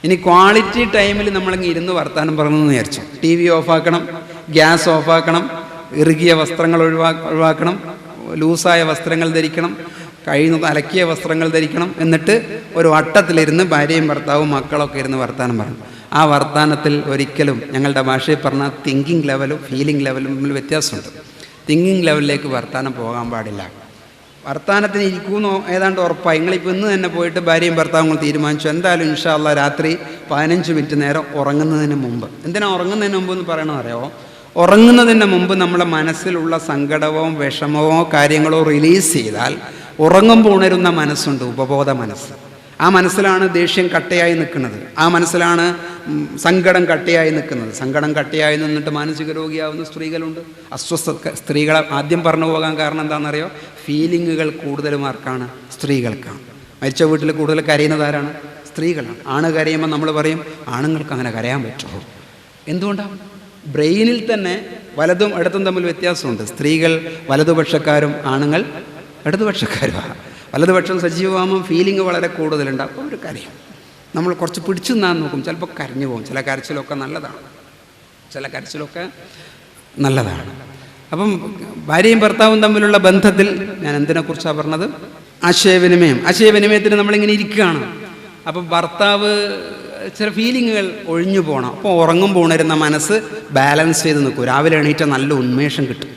ഇനി ക്വാളിറ്റി ടൈമിൽ നമ്മളങ്ങ് ഇരുന്ന് വർത്താനം പറഞ്ഞെന്ന് വിചാരിച്ചു. TV ഓഫാക്കണം, ഗ്യാസ് ഓഫാക്കണം, ഇറുകിയ വസ്ത്രങ്ങൾ ഒഴിവാക്കണം, ലൂസായ വസ്ത്രങ്ങൾ ധരിക്കണം, കഴിയുന്നത് അലക്കിയ വസ്ത്രങ്ങൾ ധരിക്കണം. എന്നിട്ട് ഒരു വട്ടത്തിലിരുന്ന് ഭാര്യയും ഭർത്താവും മക്കളൊക്കെ ഇരുന്ന് വർത്താനം പറഞ്ഞു. ആ വർത്താനത്തിൽ ഒരിക്കലും ഞങ്ങളുടെ ഭാഷയിൽ പറഞ്ഞാൽ തിങ്കിങ് ലെവലും ഫീലിംഗ് ലെവലും തമ്മിൽ വ്യത്യാസമുണ്ട്. തിങ്കിങ് ലെവലിലേക്ക് വർത്താനം പോകാൻ പാടില്ല. വർത്താനത്തിന് ഇരിക്കുമെന്നോ ഏതാണ്ട് ഉറപ്പായി. നിങ്ങളിപ്പോൾ ഇന്ന് തന്നെ പോയിട്ട് ഭാര്യയും ഭർത്താവും തീരുമാനിച്ചു എന്തായാലും ഇൻഷാ അല്ലാഹ് രാത്രി 15 മിനിറ്റ് നേരം ഉറങ്ങുന്നതിന് മുമ്പ്. എന്തിനാ ഉറങ്ങുന്നതിന് മുമ്പ് എന്ന് പറയണമെന്നറിയാമോ? ഉറങ്ങുന്നതിന് മുമ്പ് നമ്മുടെ മനസ്സിലുള്ള സങ്കടമോ വിഷമമോ കാര്യങ്ങളോ റിലീസ് ചെയ്താൽ ഉറങ്ങുമ്പോൾ ഉണരുന്ന മനസ്സുണ്ട്, ഉപബോധ മനസ്സ്. ആ മനസ്സിലാണ് ദേഷ്യം കട്ടയായി നിൽക്കുന്നത്, ആ മനസ്സിലാണ് സങ്കടം കട്ടയായി നിൽക്കുന്നത്. സങ്കടം കട്ടയായി നിന്നിട്ട് മാനസിക രോഗിയാവുന്ന സ്ത്രീകളുണ്ട്. അസ്വസ്ഥ സ്ത്രീകളെ ആദ്യം പറഞ്ഞു പോകാൻ കാരണം എന്താണെന്നറിയോ? ഫീലിങ്ങുകൾ കൂടുതലും ആർക്കാണ്? സ്ത്രീകൾക്കാണ്. മരിച്ച വീട്ടിൽ കൂടുതൽ കരയുന്നത് ആരാണ്? സ്ത്രീകളാണ്. ആണ് കരയുമ്പോൾ നമ്മൾ പറയും ആണുങ്ങൾക്ക് അങ്ങനെ കരയാൻ പറ്റുമോ? എന്തുകൊണ്ടാണ്? ബ്രെയിനിൽ തന്നെ വലതും ഇടതും തമ്മിൽ വ്യത്യാസമുണ്ട്. സ്ത്രീകൾ വലതുപക്ഷക്കാരും ആണുങ്ങൾ ഇടതുപക്ഷക്കാരുമാണ്. വലതുപക്ഷം സജീവമാകുമ്പോൾ ഫീലിംഗ് വളരെ കൂടുതലുണ്ട്. അപ്പോൾ ഒരു കാര്യം നമ്മൾ കുറച്ച് പിടിച്ചു നിന്നാൻ നോക്കും, ചിലപ്പോൾ കരഞ്ഞു പോകും. ചില കരച്ചിലൊക്കെ നല്ലതാണ്. അപ്പം ഭാര്യയും ഭർത്താവും തമ്മിലുള്ള ബന്ധത്തിൽ ഞാൻ എന്തിനെക്കുറിച്ചാണ് പറഞ്ഞത്? ആശയവിനിമയത്തിന് നമ്മളിങ്ങനെ ഇരിക്കുകയാണ്. അപ്പം ഭർത്താവ് ചില ഫീലിങ്ങുകൾ ഒഴിഞ്ഞു പോകണം. അപ്പോൾ ഉറങ്ങുമ്പോൾ ഉണരുന്ന മനസ്സ് ബാലൻസ് ചെയ്ത് നിൽക്കും. രാവിലെ എണീറ്റാൽ നല്ല ഉന്മേഷം കിട്ടും.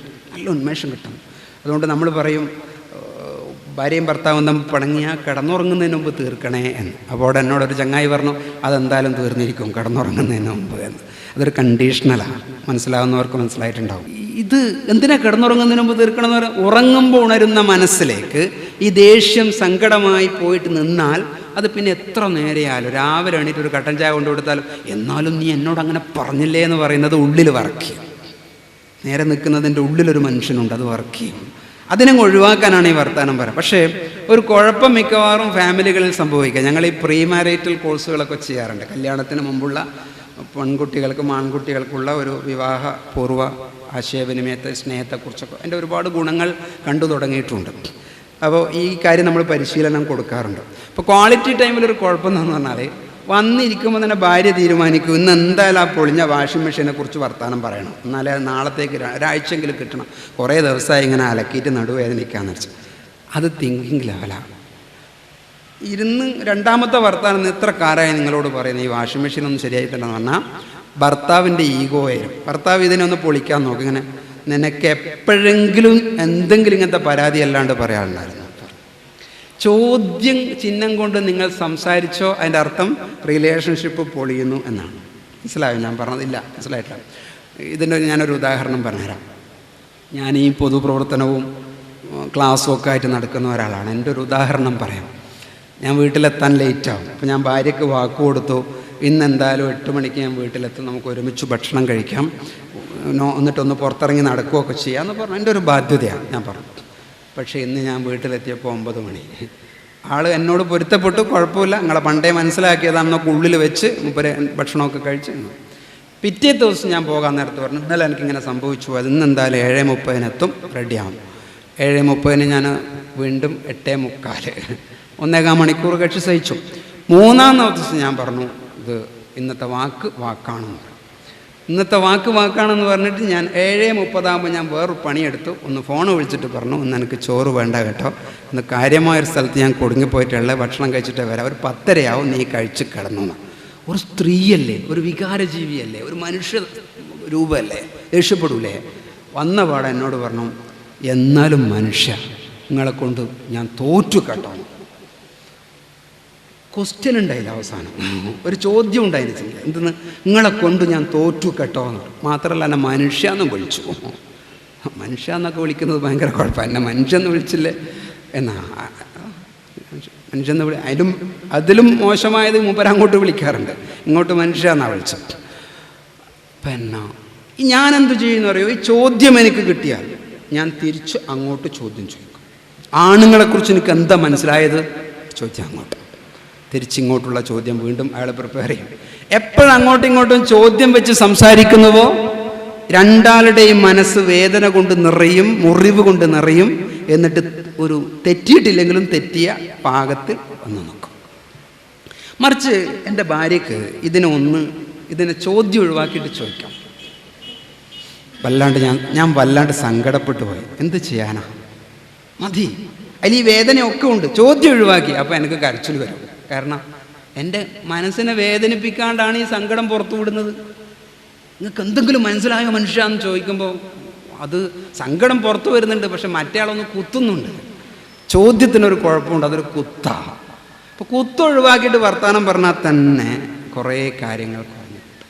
അതുകൊണ്ട് നമ്മൾ പറയും ഭാര്യയും ഭർത്താവും തമ്മിൽ പിണങ്ങിയാൽ കിടന്നുറങ്ങുന്നതിന് മുമ്പ് തീർക്കണേ എന്ന്. അപ്പോൾ എന്നോടൊരു ചങ്ങായി പറഞ്ഞു അതെന്തായാലും തീർന്നിരിക്കും കിടന്നുറങ്ങുന്നതിന് മുമ്പ് എന്ന്. അതൊരു കണ്ടീഷണലാണ്. മനസ്സിലാവുന്നവർക്ക് മനസ്സിലായിട്ടുണ്ടാവും. ഇത് എന്തിനാ കിടന്നുറങ്ങുന്നതിന് മുമ്പ് തീർക്കണം എന്ന് പറഞ്ഞാൽ ഉറങ്ങുമ്പോൾ ഉണരുന്ന മനസ്സിലേക്ക് ഈ ദേഷ്യം സങ്കടമായി പോയിട്ട് നിന്നാൽ അത് പിന്നെ എത്ര നേരെയാലും രാവിലെ എണീറ്റ് ഒരു കട്ടൻ ചായ കൊണ്ടു കൊടുത്താലും എന്നാലും നീ എന്നോട് അങ്ങനെ പറഞ്ഞില്ലേ എന്ന് പറയുന്നത് ഉള്ളിൽ വർക്ക് ചെയ്യും. നേരെ നിൽക്കുന്നതിൻ്റെ ഉള്ളിലൊരു മനുഷ്യനുണ്ട്, അത് വർക്ക് ചെയ്യും. അതിനങ്ങ് ഒഴിവാക്കാനാണ് ഈ വർത്താനം പറയുക. പക്ഷേ ഒരു കുഴപ്പം മിക്കവാറും ഫാമിലികളിൽ സംഭവിക്കുക. ഞങ്ങൾ ഈ പ്രീ മാരിറ്റൽ കോഴ്സുകളൊക്കെ ചെയ്യാറുണ്ട്. കല്യാണത്തിന് മുമ്പുള്ള പെൺകുട്ടികൾക്കും ആൺകുട്ടികൾക്കുള്ള ഒരു വിവാഹ പൂർവ്വ ആശയവിനിമയത്തെ സ്നേഹത്തെക്കുറിച്ചൊക്കെ എൻ്റെ ഒരുപാട് ഗുണങ്ങൾ കണ്ടു തുടങ്ങിയിട്ടുണ്ട്. അപ്പോൾ ഈ കാര്യം നമ്മൾ പരിശീലനം കൊടുക്കാറുണ്ട്. അപ്പോൾ ക്വാളിറ്റി ടൈമിലൊരു കുഴപ്പം എന്ന് പറഞ്ഞാൽ വന്നിരിക്കുമ്പോൾ തന്നെ ഭാര്യ തീരുമാനിക്കും ഇന്ന് എന്തായാലും ആ പൊളിഞ്ഞ വാഷിംഗ് മെഷീനെ കുറിച്ച് വർത്താനം പറയണം, എന്നാലേ അത് നാളത്തേക്ക് ഒരാഴ്ചയെങ്കിലും കിട്ടണം. കുറേ ദിവസമായി ഇങ്ങനെ അലക്കിയിട്ട് നടുവേദനിക്കാന്ന് വെച്ചാൽ അത് തിങ്കിങ് ലെവലാണ്. ഇരുന്ന് രണ്ടാമത്തെ വർത്താനം ഇത്ര കാലമായി നിങ്ങളോട് പറയുന്നത് ഈ വാഷിംഗ് മെഷീനൊന്നും ശരിയായിട്ടുണ്ടെന്ന് പറഞ്ഞാൽ ഭർത്താവിൻ്റെ ഈഗോ ആയിരുന്നു. ഭർത്താവ് ഇതിനൊന്ന് പൊളിക്കാൻ നോക്കും, ഇങ്ങനെ നിനക്ക് എപ്പോഴെങ്കിലും എന്തെങ്കിലും ഇങ്ങനത്തെ പരാതി അല്ലാണ്ട് പറയാനുണ്ടായിരുന്നു. ചോദ്യം ചിഹ്നം കൊണ്ട് നിങ്ങൾ സംസാരിച്ചോ അതിൻ്റെ അർത്ഥം റിലേഷൻഷിപ്പ് പൊളിയുന്നു എന്നാണ്. മനസ്സിലായോ ഞാൻ പറഞ്ഞതില്ല? മനസ്സിലായിട്ടില്ല. ഇതിൻ്റെ ഞാനൊരു ഉദാഹരണം പറഞ്ഞുതരാം. ഞാൻ ഈ പൊതുപ്രവർത്തനവും ക്ലാസ്സും ഒക്കെ ആയിട്ട് നടക്കുന്ന ഒരാളാണ്. എൻ്റെ ഒരു ഉദാഹരണം പറയാം. ഞാൻ വീട്ടിലെത്താൻ ലേറ്റാവും. അപ്പോൾ ഞാൻ ഭാര്യയ്ക്ക് വാക്ക് കൊടുത്തു, ഇന്ന് എന്തായാലും 8 മണിക്ക് ഞാൻ വീട്ടിലെത്തും, നമുക്ക് ഒരുമിച്ച് ഭക്ഷണം കഴിക്കാം, എന്നിട്ടൊന്ന് പുറത്തിറങ്ങി നടക്കുകയൊക്കെ ചെയ്യാമെന്ന് പറഞ്ഞു. എൻ്റെ ഒരു ബാധ്യതയാണ് ഞാൻ പറഞ്ഞു. പക്ഷേ ഇന്ന് ഞാൻ വീട്ടിലെത്തിയപ്പോൾ 9 മണി. ആൾ എന്നോട് പൊരുത്തപ്പെട്ടു, കുഴപ്പമില്ല, നിങ്ങളെ പണ്ടേ മനസ്സിലാക്കിയതാണെന്നൊക്കെ ഉള്ളിൽ വെച്ച് മുപ്പര് ഭക്ഷണമൊക്കെ കഴിച്ച്. പിറ്റേ ദിവസം ഞാൻ പോകാൻ നേരത്ത് പറഞ്ഞു, ഇന്നലെ എനിക്കിങ്ങനെ സംഭവിച്ചു, അത് ഇന്ന് എന്തായാലും 7:30 റെഡിയാവും. 7:30 ഞാൻ വീണ്ടും 8:45, 1.25 മണിക്കൂർ കഴിച്ച് സഹിച്ചു. 3-ാം ദിവസം ഞാൻ പറഞ്ഞു, ഇത് ഇന്നത്തെ വാക്കാണെന്ന് പറഞ്ഞു. ഇന്നത്തെ വാക്കാണെന്ന് പറഞ്ഞിട്ട് ഞാൻ 7:30 ഞാൻ വേറൊരു പണിയെടുത്തു. ഒന്ന് ഫോൺ വിളിച്ചിട്ട് പറഞ്ഞു, ഇന്ന് എനിക്ക് ചോറ് വേണ്ട കേട്ടോ, ഇന്ന് കാര്യമായൊരു സ്ഥലത്ത് ഞാൻ കുടുങ്ങിപ്പോയിട്ടുള്ള ഭക്ഷണം കഴിച്ചിട്ട് വരാം, ഒരു 10:30 നീ കഴിച്ച് കിടന്നു. ഒരു സ്ത്രീയല്ലേ, ഒരു വികാരജീവിയല്ലേ, ഒരു മനുഷ്യ രൂപമല്ലേ, ദേഷ്യപ്പെടൂലേ? വന്ന പാടെ എന്നോട് പറഞ്ഞു, എന്നാലും മനുഷ്യ നിങ്ങളെ കൊണ്ട് ഞാൻ തോറ്റു കേട്ടോ. ക്വസ്റ്റ്യൻ ഉണ്ടായില്ല, അവസാനം ഒരു ചോദ്യം ഉണ്ടായിരുന്നു, എന്തെന്ന്, നിങ്ങളെ കൊണ്ട് ഞാൻ തോറ്റു കേട്ടോ എന്ന്. മാത്രമല്ല എന്നെ മനുഷ്യ എന്നും വിളിച്ചു. മനുഷ്യ എന്നൊക്കെ വിളിക്കുന്നത് ഭയങ്കര കുഴപ്പമാണ്. എന്നെ മനുഷ്യന്ന് വിളിച്ചില്ലേ എന്നാ, മനുഷ്യന്ന് അതിലും മോശമായത് മൂപ്പരങ്ങോട്ട് വിളിക്കാറുണ്ട്, ഇങ്ങോട്ട് മനുഷ്യ എന്നാണ് വിളിച്ചത്. അപ്പം എന്നാ ഞാനെന്ത് ചെയ്യുമെന്ന് പറയുമോ, ഈ ചോദ്യം എനിക്ക് കിട്ടിയാൽ ഞാൻ തിരിച്ച് അങ്ങോട്ട് ചോദ്യം ചോദിക്കും. ആണുങ്ങളെക്കുറിച്ച് എനിക്ക് എന്താ മനസ്സിലായത് ചോദ്യം അങ്ങോട്ട്, തിരിച്ചിങ്ങോട്ടുള്ള ചോദ്യം വീണ്ടും അയാൾ പ്രിപ്പയർ ചെയ്യും. എപ്പോഴങ്ങോട്ടും ഇങ്ങോട്ടും ചോദ്യം വെച്ച് സംസാരിക്കുന്നുവോ രണ്ടാളുടെയും മനസ്സ് വേദന കൊണ്ട് നിറയും, മുറിവ് കൊണ്ട് നിറയും. എന്നിട്ട് ഒരു തെറ്റിയിട്ടില്ലെങ്കിലും തെറ്റിയ പാകത്തിൽ വന്ന് നോക്കും. മറിച്ച് എൻ്റെ ഭാര്യയ്ക്ക് ഇതിനെ ചോദ്യം ഒഴിവാക്കിയിട്ട് ചോദിക്കാം. ഞാൻ വല്ലാണ്ട് സങ്കടപ്പെട്ടു പോയി, എന്ത് ചെയ്യാനാ, മതി, അതിൽ ഈ വേദനയൊക്കെ ഉണ്ട്, ചോദ്യം ഒഴിവാക്കി. അപ്പോൾ എനിക്ക് കരച്ചിൽ വരും. കാരണം എൻ്റെ മനസ്സിനെ വേദനിപ്പിക്കാണ്ടാണ് ഈ സങ്കടം പുറത്തു വിടുന്നത്. നിങ്ങൾക്ക് എന്തെങ്കിലും മനസ്സിലായോ മനുഷ്യ എന്ന് ചോദിക്കുമ്പോൾ അത് സങ്കടം പുറത്തു വരുന്നുണ്ട്, പക്ഷെ മറ്റേ ആളൊന്ന് കുത്തുന്നുണ്ട്. ചോദ്യത്തിനൊരു കുഴപ്പമുണ്ട്, അതൊരു കുത്താ. അപ്പോൾ കുത്തൊഴിവാക്കിയിട്ട് വർത്തമാനം പറഞ്ഞാൽ തന്നെ കുറേ കാര്യങ്ങൾ കുറഞ്ഞിട്ടുണ്ട്.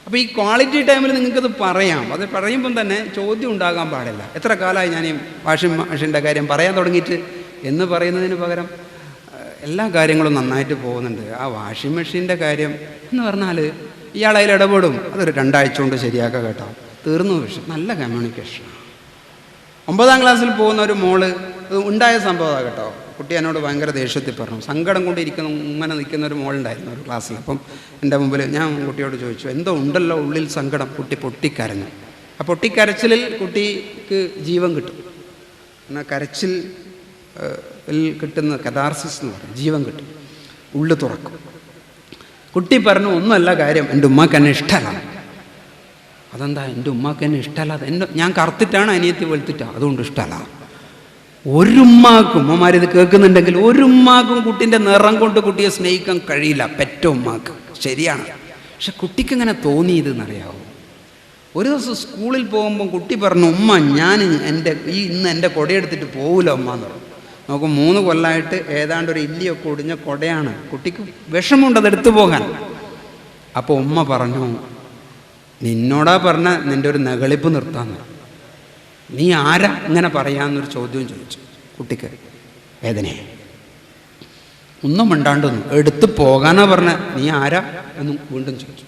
അപ്പോൾ ഈ ക്വാളിറ്റി ടൈമിൽ നിങ്ങൾക്കത് പറയാം. അത് പറയുമ്പം തന്നെ ചോദ്യം ഉണ്ടാകാൻ പാടില്ല. എത്ര കാലമായി ഞാൻ ഈ വാഷിംഗ് മെഷീൻ്റെ കാര്യം പറയാൻ തുടങ്ങിയിട്ട് എന്ന് പറയുന്നതിന് പകരം എല്ലാ കാര്യങ്ങളും നന്നായിട്ട് പോകുന്നുണ്ട്. ആ വാഷിംഗ് മെഷീൻ്റെ കാര്യം എന്ന് പറഞ്ഞാൽ ഇയാൾ അതിൽ ഇടപെടും, അതൊരു 2 ആഴ്ച കൊണ്ട് ശരിയാക്കുക കേട്ടോ, തീർന്നു വിഷയം. നല്ല കമ്മ്യൂണിക്കേഷൻ. 9-ാം ക്ലാസ്സിൽ പോകുന്ന ഒരു മോള് ഉണ്ടായ സംഭവമാണ് കേട്ടോ. കുട്ടി എന്നോട് ഭയങ്കര ദേഷ്യത്തിൽ പറഞ്ഞു, സങ്കടം കൊണ്ട് ഇങ്ങനെ നിൽക്കുന്ന ഒരു മോളുണ്ടായിരുന്നു ഒരു ക്ലാസ്സിൽ. അപ്പം എൻ്റെ മുമ്പിൽ ഞാൻ കുട്ടിയോട് ചോദിച്ചു, എന്തോ ഉണ്ടല്ലോ ഉള്ളിൽ സങ്കടം. കുട്ടി പൊട്ടിക്കരഞ്ഞു. ആ പൊട്ടിക്കരച്ചിലിൽ കുട്ടിക്ക് ജീവൻ കിട്ടും. എന്നാൽ കരച്ചിൽ കിട്ടുന്ന കഥാർസിസ് എന്ന് പറയും, ജീവൻ കിട്ടും, ഉള്ളു തുറക്കും. കുട്ടി പറഞ്ഞു, ഒന്നുമല്ല കാര്യം, എൻ്റെ ഉമ്മാക്ക് എന്നെ ഇഷ്ടമല്ല. അതെന്താ എൻ്റെ ഉമ്മാക്ക് എന്നെ ഇഷ്ടമല്ല? ഞാൻ കറുത്തിട്ടാണ്, അനിയത്തി വെളുത്തിട്ടാണ്, അതുകൊണ്ട് ഇഷ്ടമല്ല. ഒരു ഉമ്മാക്കും, ഉമ്മമാരിത് കേൾക്കുന്നുണ്ടെങ്കിൽ, ഒരു ഉമ്മാക്കും കുട്ടീൻ്റെ നിറം കൊണ്ട് കുട്ടിയെ സ്നേഹിക്കാൻ കഴിയില്ല, പെറ്റ ഉമ്മാക്ക്. ശരിയാണ്. പക്ഷെ കുട്ടിക്ക് ഇങ്ങനെ തോന്നിയതെന്നറിയാവോ? ഒരു ദിവസം സ്കൂളിൽ പോകുമ്പോൾ കുട്ടി പറഞ്ഞു, ഉമ്മ ഞാൻ ഇന്ന് എൻ്റെ കുടയെടുത്തിട്ട് പോകില്ല ഉമ്മ എന്ന് പറഞ്ഞു. നോക്കും 3 കൊല്ലമായിട്ട് ഏതാണ്ട് ഒരു ഇല്ലിയൊക്കെ ഒടിഞ്ഞ കുടയാണ്. കുട്ടിക്ക് വിഷമമുണ്ട് അതെടുത്തു പോകാൻ. അപ്പോൾ ഉമ്മ പറഞ്ഞു, നിന്നോടാ പറഞ്ഞ നിൻ്റെ ഒരു നകളിപ്പ് നിർത്താന്ന്. നീ ആരാ ഇങ്ങനെ പറയാമെന്നൊരു ചോദ്യവും ചോദിച്ചു. കുട്ടിക്ക് വേദനയായി. ഒന്നും മിണ്ടാണ്ടൊന്നും എടുത്തു പോകാനാ പറഞ്ഞ, നീ ആരാ എന്നും വീണ്ടും ചോദിച്ചു.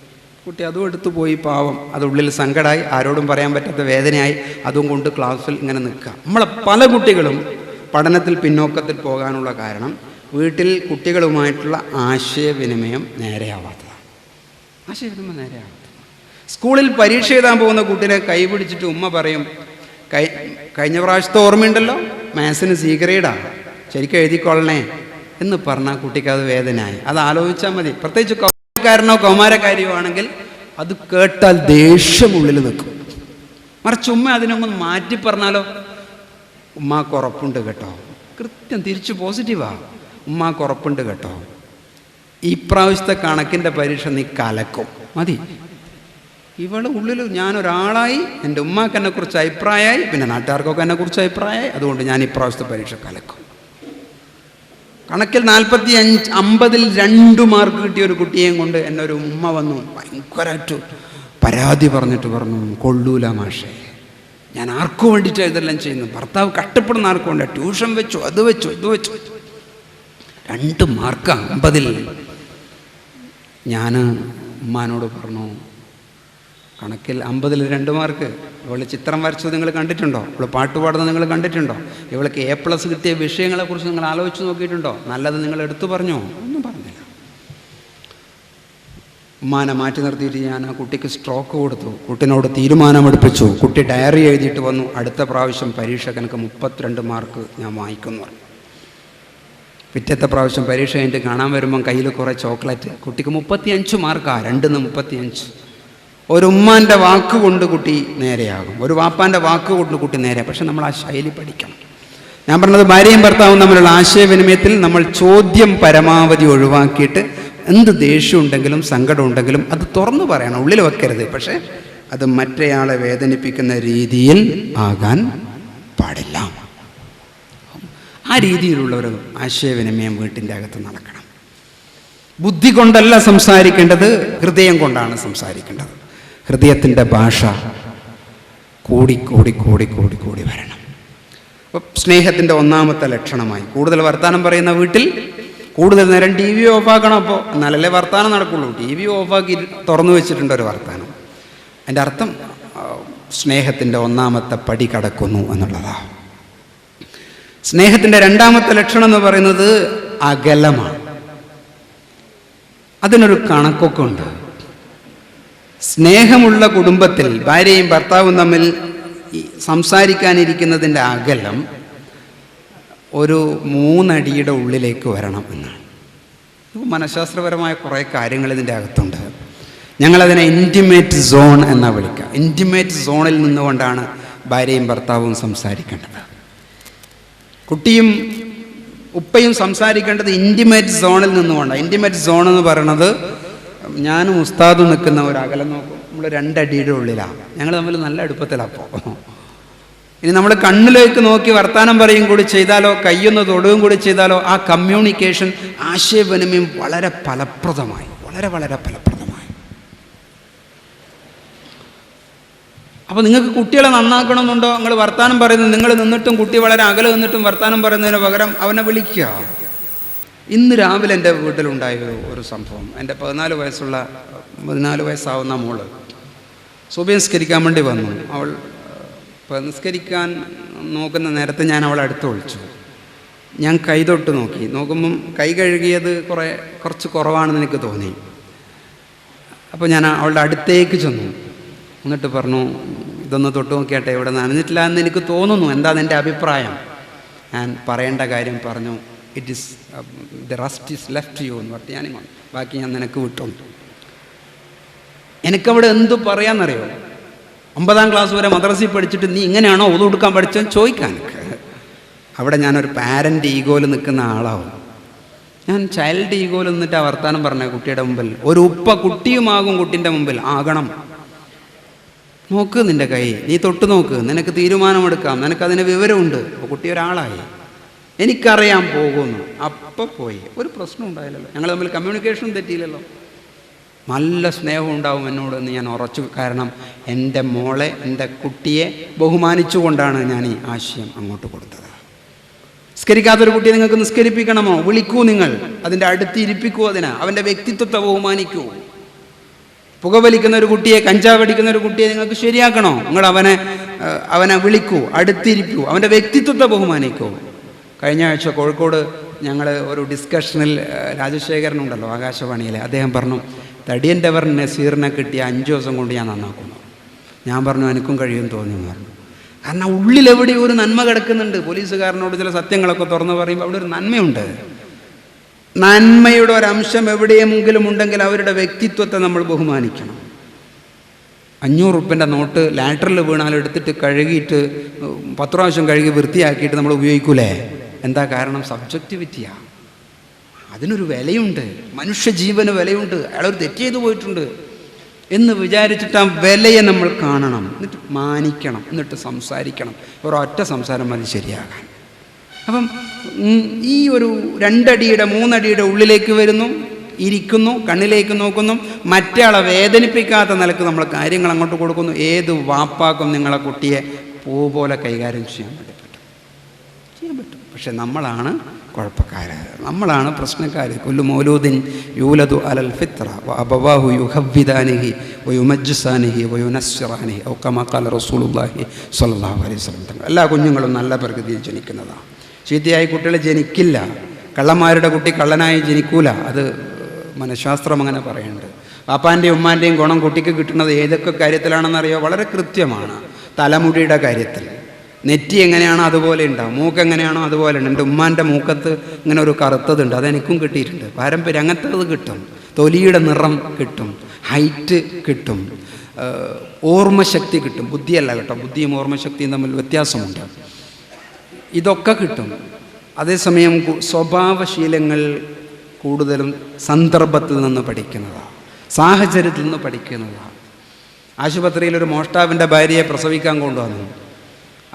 കുട്ടി അതും എടുത്തു പോയി. പാവം, അത് ഉള്ളിൽ സങ്കടമായി, ആരോടും പറയാൻ പറ്റാത്ത വേദനയായി. അതും കൊണ്ട് ക്ലാസ്സിൽ ഇങ്ങനെ നിൽക്കുക. നമ്മളെ പല കുട്ടികളും പഠനത്തിൽ പിന്നോക്കത്തിൽ പോകാനുള്ള കാരണം വീട്ടിൽ കുട്ടികളുമായിട്ടുള്ള ആശയവിനിമയം നേരെയാവാത്തതാണ്. ആശയവിനിമയം നേരെയാവാത്തത്. സ്കൂളിൽ പരീക്ഷ എഴുതാൻ പോകുന്ന കുട്ടീനെ കൈ പിടിച്ചിട്ട് ഉമ്മ പറയും, കഴിഞ്ഞ പ്രാവശ്യത്തെ ഓർമ്മയുണ്ടല്ലോ, മാത്സിന് സി ഗ്രേഡാണ്, ശരിക്കും എഴുതിക്കൊള്ളണേ എന്ന് പറഞ്ഞാൽ കുട്ടിക്ക് അത് വേദനയായി. അത് ആലോചിച്ചാൽ മതി. പ്രത്യേകിച്ച് കൗമാരക്കാരനോ കൗമാരക്കാരിയോ ആണെങ്കിൽ അത് കേട്ടാൽ ദേഷ്യം ഉള്ളിൽ നിൽക്കും. മറിച്ച് ഉമ്മ അതിനൊന്ന് മാറ്റി പറഞ്ഞാലോ, ഉമ്മാക്ക് ഉറപ്പുണ്ട് കേട്ടോ, കൃത്യം തിരിച്ച് പോസിറ്റീവാ, ഉമ്മാക്ക് ഉറപ്പുണ്ട് കേട്ടോ, ഈ പ്രാവശ്യത്തെ കണക്കിൻ്റെ പരീക്ഷ നീ കലക്കും, മതി. ഇവള് ഉള്ളിൽ ഞാനൊരാളായി, എൻ്റെ ഉമ്മാക്ക് എന്നെക്കുറിച്ച് അഭിപ്രായമായി, പിന്നെ നാട്ടുകാർക്കൊക്കെ എന്നെക്കുറിച്ച് അഭിപ്രായമായി. അതുകൊണ്ട് ഞാൻ ഇപ്രാവശ്യത്തെ പരീക്ഷ കലക്കും. കണക്കിൽ 50-ൽ 2 മാർക്ക് കിട്ടിയ ഒരു കുട്ടിയെയും കൊണ്ട് എന്നെ ഒരു ഉമ്മ വന്നു ഭയങ്കരമായിട്ട് പരാതി പറഞ്ഞു, കൊള്ളൂല മാഷേ, ഞാൻ ആർക്കു വേണ്ടിയിട്ടാണ് ഇതെല്ലാം ചെയ്യുന്നത്, ഭർത്താവ് കഷ്ടപ്പെടുന്ന ആർക്കു വേണ്ട, ട്യൂഷൻ വെച്ചു, അത് വെച്ചു, ഇത് വെച്ചു. 2 മാർക്ക് 50-ൽ. ഞാൻ ഉമ്മാനോട് പറഞ്ഞു, കണക്കിൽ 50-ൽ 2 മാർക്ക്. ഇവൾ ചിത്രം വരച്ചത് നിങ്ങൾ കണ്ടിട്ടുണ്ടോ? ഇവൾ പാട്ട് പാടുന്നത് നിങ്ങൾ കണ്ടിട്ടുണ്ടോ? ഇവൾക്ക് A+ കിട്ടിയ വിഷയങ്ങളെക്കുറിച്ച് നിങ്ങൾ ആലോചിച്ച് നോക്കിയിട്ടുണ്ടോ? നല്ലത് നിങ്ങൾ എടുത്തു പറഞ്ഞോ? ഒന്നും പറഞ്ഞില്ല. ഉമ്മാനെ മാറ്റി നിർത്തിയിട്ട് ഞാൻ ആ കുട്ടിക്ക് സ്ട്രോക്ക് കൊടുത്തു. കുട്ടിനോട് തീരുമാനമെടുപ്പിച്ചു. കുട്ടി ഡയറി എഴുതിയിട്ട് വന്നു, അടുത്ത പ്രാവശ്യം പരീക്ഷയ്ക്ക് എനിക്ക് 32 മാർക്ക് ഞാൻ വാങ്ങിക്കുമെന്ന് പറഞ്ഞു. പിറ്റത്തെ പ്രാവശ്യം പരീക്ഷ കഴിഞ്ഞിട്ട് കാണാൻ വരുമ്പം കയ്യിൽ കുറേ ചോക്ലേറ്റ്. കുട്ടിക്ക് 35 മാർക്കാണ്, 2-ന് 35. ഒരു ഉമ്മാൻ്റെ വാക്ക് കൊണ്ട് കുട്ടി നേരെയാകും, ഒരു വാപ്പാൻ്റെ വാക്ക് കൊണ്ട് കുട്ടി നേരെ. പക്ഷെ നമ്മൾ ആ ശൈലി പഠിക്കണം. ഞാൻ പറഞ്ഞത് ഭാര്യയും ഭർത്താവും തമ്മിലുള്ള ആശയവിനിമയത്തിൽ നമ്മൾ ചോദ്യം പരമാവധി ഒഴിവാക്കിയിട്ട് എന്ത് ദേഷ്യം ഉണ്ടെങ്കിലും സങ്കടം ഉണ്ടെങ്കിലും അത് തുറന്നു പറയണം, ഉള്ളിൽ വെക്കരുത്. പക്ഷേ അത് മറ്റേയാളെ വേദനിപ്പിക്കുന്ന രീതിയിൽ ആകാൻ പാടില്ല. ആ രീതിയിലുള്ള ഒരു ആശയവിനിമയം വീട്ടിൻ്റെ അകത്ത് നടക്കണം. ബുദ്ധി കൊണ്ടല്ല സംസാരിക്കേണ്ടത്, ഹൃദയം കൊണ്ടാണ് സംസാരിക്കേണ്ടത്. ഹൃദയത്തിൻ്റെ ഭാഷ കൂടി കൂടി കൂടി കൂടി കൂടി വരണം. അപ്പോൾ സ്നേഹത്തിൻ്റെ ഒന്നാമത്തെ ലക്ഷണമായി കൂടുതൽ വർത്തമാനം പറയുന്ന വീട്ടിൽ കൂടുതൽ നേരം TV ഓഫാക്കണം. അപ്പോൾ എന്നാലല്ലേ വർത്തമാനം നടക്കുള്ളൂ. TV ഓഫാക്കി തുറന്നു വെച്ചിട്ടുണ്ട് ഒരു വർത്തമാനം. അതിൻ്റെ അർത്ഥം സ്നേഹത്തിൻ്റെ ഒന്നാമത്തെ പടി കടക്കുന്നു എന്നുള്ളതാണ്. സ്നേഹത്തിൻ്റെ രണ്ടാമത്തെ ലക്ഷണം എന്ന് പറയുന്നത് അകലമാണ്. അതിനൊരു കണക്കൊക്കെ ഉണ്ട്. സ്നേഹമുള്ള കുടുംബത്തിൽ ഭാര്യയും ഭർത്താവും തമ്മിൽ സംസാരിക്കാനിരിക്കുന്നതിൻ്റെ അകലം ഒരു 3 അടിയുടെ ഉള്ളിലേക്ക് വരണം എന്നാണ്. മനഃശാസ്ത്രപരമായ കുറേ കാര്യങ്ങൾ ഇതിൻ്റെ അകത്തുണ്ട്. ഞങ്ങളതിനെ ഇൻറ്റിമേറ്റ് സോൺ എന്നാണ് വിളിക്കുക. ഇൻറ്റിമേറ്റ് സോണിൽ നിന്നുകൊണ്ടാണ് ഭാര്യയും ഭർത്താവും സംസാരിക്കേണ്ടത്. കുട്ടിയും ഉപ്പയും സംസാരിക്കേണ്ടത് ഇൻറ്റിമേറ്റ് സോണിൽ നിന്നുകൊണ്ടാണ്. ഇൻറ്റിമേറ്റ് സോൺ എന്ന് പറയുന്നത് ഞാനും ഉസ്താദും നിൽക്കുന്ന ഒരു അകലം നോക്കും, നമ്മൾ 2 അടിയുടെ ഉള്ളിലാണ്. ഞങ്ങൾ തമ്മിൽ നല്ല അടുപ്പത്തിലപ്പോൾ. ഇനി നമ്മൾ കണ്ണിലേക്ക് നോക്കി വർത്താനം പറയും കൂടി ചെയ്താലോ, കയ്യൊന്ന് തൊടുകയും കൂടി ചെയ്താലോ, ആ കമ്മ്യൂണിക്കേഷൻ, ആശയവിനിമയം വളരെ ഫലപ്രദമായി, വളരെ വളരെ ഫലപ്രദമായി. അപ്പോൾ നിങ്ങൾക്ക് കുട്ടികളെ നന്നാക്കണമെന്നുണ്ടോ? നിങ്ങൾ വർത്താനം പറയുന്നത്, നിങ്ങൾ നിന്നിട്ടും കുട്ടി വളരെ അകലെ നിന്നിട്ടും വർത്താനം പറയുന്നതിന് പകരം അവനെ വിളിക്കുക. ഇന്ന് രാവിലെ എൻ്റെ വീട്ടിലുണ്ടായ ഒരു സംഭവം. എൻ്റെ 14 വയസ്സാവുന്ന മോള് സുബഹി നിസ്കരിക്കാൻ വേണ്ടി വന്നു. അവൾ നിസ്കരിക്കാൻ നോക്കുന്ന നേരത്തെ ഞാൻ അവളെ അടുത്ത് വിളിച്ചു. ഞാൻ കൈ തൊട്ട് നോക്കുമ്പം കൈ കഴുകിയത് കുറച്ച് കുറവാണെന്ന് എനിക്ക് തോന്നി. അപ്പോൾ ഞാൻ അവളുടെ അടുത്തേക്ക് ചെന്നു. എന്നിട്ട് പറഞ്ഞു, ഇതൊന്ന് തൊട്ട് നോക്കിയാട്ടെ, ഇവിടെ നനഞ്ഞിട്ടില്ല എന്ന് എനിക്ക് തോന്നുന്നു, എന്താ നിൻ്റെ അഭിപ്രായം? ഞാൻ പറയേണ്ട കാര്യം പറഞ്ഞു. It is the rest is left you എന്ന് പറഞ്ഞു. ഞാൻ ബാക്കി ഞാൻ നിനക്ക് വിട്ടു. എനിക്കവിടെ എന്തു പറയാമെന്നറിയോ? 9ാം ക്ലാസ് വരെ മദ്രസയിൽ പഠിച്ചിട്ട് നീ ഇങ്ങനെയാണോ ഒതു കൊടുക്കാൻ പഠിച്ചതെന്ന് ചോദിക്കാൻ. അവിടെ ഞാനൊരു പാരൻ്റ് ഈഗോയിൽ നിൽക്കുന്ന ആളാവും. ഞാൻ ചൈൽഡ് ഈഗോയിൽ നിന്നിട്ട് ആ വർത്താനം പറഞ്ഞ കുട്ടിയുടെ മുമ്പിൽ. ഒരു ഉപ്പ കുട്ടിയുമാകും കുട്ടീൻ്റെ മുമ്പിൽ ആകണം. നോക്ക് നിൻ്റെ കൈ, നീ തൊട്ട് നോക്ക്, നിനക്ക് തീരുമാനമെടുക്കാം, നിനക്കതിന് വിവരമുണ്ട്. അപ്പോൾ കുട്ടി ഒരാളായി, എനിക്കറിയാൻ പോകുന്നു. അപ്പം പോയി, ഒരു പ്രശ്നം ഉണ്ടായില്ലല്ലോ, ഞങ്ങൾ തമ്മിൽ കമ്മ്യൂണിക്കേഷനും തെറ്റിയില്ലല്ലോ. നല്ല സ്നേഹം ഉണ്ടാവും എന്നോടെന്ന് ഞാൻ ഉറച്ചു. കാരണം എൻ്റെ മോളെ, എൻ്റെ കുട്ടിയെ ബഹുമാനിച്ചുകൊണ്ടാണ് ഞാൻ ഈ ആശയം അങ്ങോട്ട് കൊടുത്തത്. നിസ്കരിക്കാത്തൊരു കുട്ടിയെ നിങ്ങൾക്ക് നിസ്കരിപ്പിക്കണമോ? വിളിക്കൂ, നിങ്ങൾ അതിൻ്റെ അടുത്ത് ഇരിപ്പിക്കൂ, അവൻ്റെ വ്യക്തിത്വത്തെ ബഹുമാനിക്കൂ. പുകവലിക്കുന്ന ഒരു കുട്ടിയെ, കഞ്ചാവ് അടിക്കുന്ന ഒരു കുട്ടിയെ നിങ്ങൾക്ക് ശരിയാക്കണോ? നിങ്ങൾ അവനെ വിളിക്കൂ, അടുത്തിരിക്കൂ, അവൻ്റെ വ്യക്തിത്വത്തെ ബഹുമാനിക്കൂ. കഴിഞ്ഞ ആഴ്ച കോഴിക്കോട് ഞങ്ങൾ ഒരു ഡിസ്കഷനിൽ രാജശേഖരനുണ്ടല്ലോ ആകാശവാണിയിലെ, അദ്ദേഹം പറഞ്ഞു, തടിയൻ്റെ അവർ നസീറിനെ കിട്ടിയ 5 ദിവസം കൊണ്ട് ഞാൻ നന്നാക്കുന്നു. ഞാൻ പറഞ്ഞു, എനിക്കും കഴിയുമെന്ന് തോന്നിയെന്ന് പറഞ്ഞു. കാരണം ഉള്ളിലെവിടെ ഒരു നന്മ കിടക്കുന്നുണ്ട്. പോലീസുകാരനോട് ചില സത്യങ്ങളൊക്കെ തുറന്നു പറയുമ്പോൾ അവിടെ ഒരു നന്മയുണ്ട്. നന്മയുടെ ഒരംശം എവിടെയെങ്കിലും ഉണ്ടെങ്കിൽ അവരുടെ വ്യക്തിത്വത്തെ നമ്മൾ ബഹുമാനിക്കണം. 500 റുപ്യൻ്റെ നോട്ട് ലാറ്ററിൽ വീണാൽ എടുത്തിട്ട് കഴുകിയിട്ട് 10 പ്രാവശ്യം കഴുകി വൃത്തിയാക്കിയിട്ട് നമ്മൾ ഉപയോഗിക്കൂലേ? എന്താ കാരണം? സബ്ജക്റ്റിവിറ്റിയാണ്. അതിനൊരു വിലയുണ്ട്, മനുഷ്യജീവന് വിലയുണ്ട്. അയാളൊരു തെറ്റ് ചെയ്തു പോയിട്ടുണ്ട്, എന്ന് വിചാരിച്ചിട്ട് ആ വിലയെ നമ്മൾ കാണണം, എന്നിട്ട് മാനിക്കണം, എന്നിട്ട് സംസാരിക്കണം. ഒരൊറ്റ സംസാരം മതി ശരിയാകാൻ. അപ്പം ഈ ഒരു 2 അടിയുടെ 3 അടിയുടെ ഉള്ളിലേക്ക് വരുന്നു, ഇരിക്കുന്നു, കണ്ണിലേക്ക് നോക്കുന്നു, മറ്റേ ആളെ വേദനിപ്പിക്കാത്ത നിലക്ക് നമ്മൾ കാര്യങ്ങൾ അങ്ങോട്ട് കൊടുക്കുന്നു. ഏത് വാപ്പാക്കും നിങ്ങളെ കുട്ടിയെ പൂ പോലെ കൈകാര്യം ചെയ്യാൻ പറ്റും. പക്ഷെ നമ്മളാണ് കുഴപ്പക്കാർ, നമ്മളാണ് പ്രശ്നക്കാർ. കുല്ലു മൗലൂദിൻ യൂലദു അലൽ ഫിത്ര വഅബവാഹു യുഹവ്വിദാനിഹി വയുമജ്ജിസാനിഹി വയുനസ്സിറാനിഹി ഔ കമാ ഖാല റസൂലുള്ളാഹി സ്വല്ലല്ലാഹു അലൈഹി വസല്ലം. എല്ലാ കുഞ്ഞുങ്ങളും നല്ല പ്രകൃതിയിൽ ജനിക്കുന്നതാണ്. ചീത്തയായ കുട്ടികൾ ജനിക്കില്ല. കള്ളന്മാരുടെ കുട്ടി കള്ളനായി ജനിക്കൂല. അത് മനഃശാസ്ത്രം അങ്ങനെ പറയുന്നുണ്ട്. പാപ്പാൻ്റെയും ഉമ്മാൻ്റെയും ഗുണം കുട്ടിക്ക് കിട്ടുന്നത് ഏതൊക്കെ കാര്യത്തിലാണെന്നറിയോ? വളരെ കൃത്യമാണ്. തലമുടിയുടെ കാര്യത്തിൽ നെറ്റി എങ്ങനെയാണോ അതുപോലെ ഉണ്ടാവും, മൂക്ക് എങ്ങനെയാണോ അതുപോലെ ഉണ്ട്. എൻ്റെ ഉമ്മാൻ്റെ മൂക്കത്ത് ഇങ്ങനെ ഒരു കറുത്തതുണ്ട്, അതെനിക്കും കിട്ടിയിട്ടുണ്ട്. പാരമ്പര്യം അങ്ങനത്തത് കിട്ടും. തൊലിയുടെ നിറം കിട്ടും, ഹൈറ്റ് കിട്ടും, ഓർമ്മശക്തി കിട്ടും. ബുദ്ധിയല്ല കേട്ടോ, ബുദ്ധിയും ഓർമ്മശക്തിയും തമ്മിൽ വ്യത്യാസമുണ്ട്. ഇതൊക്കെ കിട്ടും. അതേസമയം സ്വഭാവശീലങ്ങൾ കൂടുതലും സന്ദർഭത്തിൽ നിന്ന് പഠിക്കുന്നതാണ്, സാഹചര്യത്തിൽ നിന്ന് പഠിക്കുന്നതാണ്. ആശുപത്രിയിൽ ഒരു മോഷ്ടാവിൻ്റെ ഭാര്യയെ പ്രസവിക്കാൻ കൊണ്ടുവന്നു.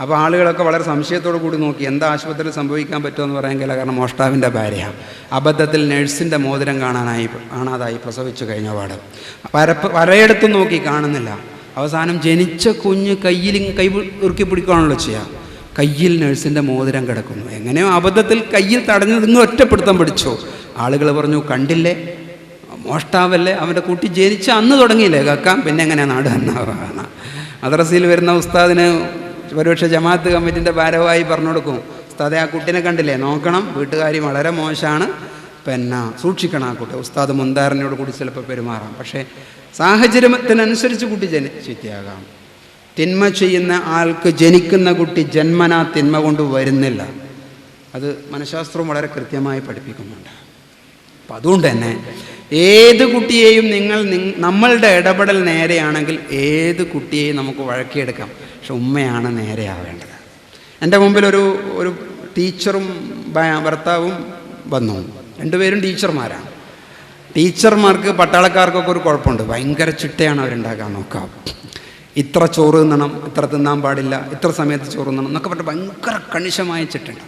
അപ്പോൾ ആളുകളൊക്കെ വളരെ സംശയത്തോടു കൂടി നോക്കി, എന്താ ആശുപത്രിയിൽ സംഭവിക്കാൻ പറ്റുമെന്ന് പറയാൻ കഴിയില്ല, കാരണം മോഷ്ടാവിൻ്റെ ഭാര്യയാണ്. അബദ്ധത്തിൽ നഴ്സിൻ്റെ മോതിരം കാണാതായി പ്രസവിച്ചു കഴിഞ്ഞ പാട്. പലയിടത്തും നോക്കി, കാണുന്നില്ല. അവസാനം ജനിച്ച കുഞ്ഞ് കൈ ഉറുക്കി പിടിക്കുകയാണല്ലോ ചെയ്യുക. കയ്യിൽ നഴ്സിൻ്റെ മോതിരം കിടക്കുന്നു. എങ്ങനെയോ അബദ്ധത്തിൽ കയ്യിൽ തടഞ്ഞത് ഇങ്ങ് ഒറ്റപ്പെടുത്താൻ പഠിച്ചു. ആളുകൾ പറഞ്ഞു, കണ്ടില്ലേ, മോഷ്ടാവല്ലേ, അവൻ്റെ കുട്ടി ജനിച്ച അന്ന് തുടങ്ങിയില്ലേ കേൾക്കാം, പിന്നെ എങ്ങനെയാണ് നാട് എന്നാണ്. മദ്രസയിൽ വരുന്ന ഉസ്താദിന് ഒരുപക്ഷെ ജമാഅത്ത് കമ്മിറ്റിൻ്റെ ഭാരവാഹി പറഞ്ഞു കൊടുക്കും, ഉസ്താദെ ആ കുട്ടീനെ കണ്ടില്ലേ, നോക്കണം, വീട്ടുകാരി വളരെ മോശമാണ്, പിന്നെ സൂക്ഷിക്കണം ആ കുട്ടി. ഉസ്താദ് മുന്താറിനോട് കൂടി ചിലപ്പോൾ പെരുമാറാം. പക്ഷേ സാഹചര്യത്തിനനുസരിച്ച് കുട്ടി ചീത്തയാകാം. തിന്മ ചെയ്യുന്ന ആൾക്ക് ജനിക്കുന്ന കുട്ടി ജന്മനാ തിന്മ കൊണ്ട് വരുന്നില്ല. അത് മനഃശാസ്ത്രവും വളരെ കൃത്യമായി പഠിപ്പിക്കുന്നുണ്ട്. അപ്പം അതുകൊണ്ട് തന്നെ ഏത് കുട്ടിയെയും നമ്മളുടെ ഇടപെടൽ നേരെയാണെങ്കിൽ ഏത് കുട്ടിയെയും നമുക്ക് വഴക്കിയെടുക്കാം. പക്ഷെ ഉമ്മയാണ് നേരെയാവേണ്ടത്. എൻ്റെ മുമ്പിൽ ഒരു ടീച്ചറും ഭർത്താവും വന്നു. 2 പേരും ടീച്ചർമാരാണ്. ടീച്ചർമാർക്ക് പട്ടാളക്കാർക്കൊക്കെ ഒരു കുഴപ്പമുണ്ട്, ഭയങ്കര ചിട്ടയാണ് അവരുണ്ടാക്കാൻ നോക്കാം. ഇത്ര ചോറ് തിന്നണം, ഇത്ര തിന്നാൻ പാടില്ല, ഇത്ര സമയത്ത് ചോറ് തിന്നണം എന്നൊക്കെ പറഞ്ഞിട്ട് ഭയങ്കര കണിശമായ ചിട്ടുണ്ട്.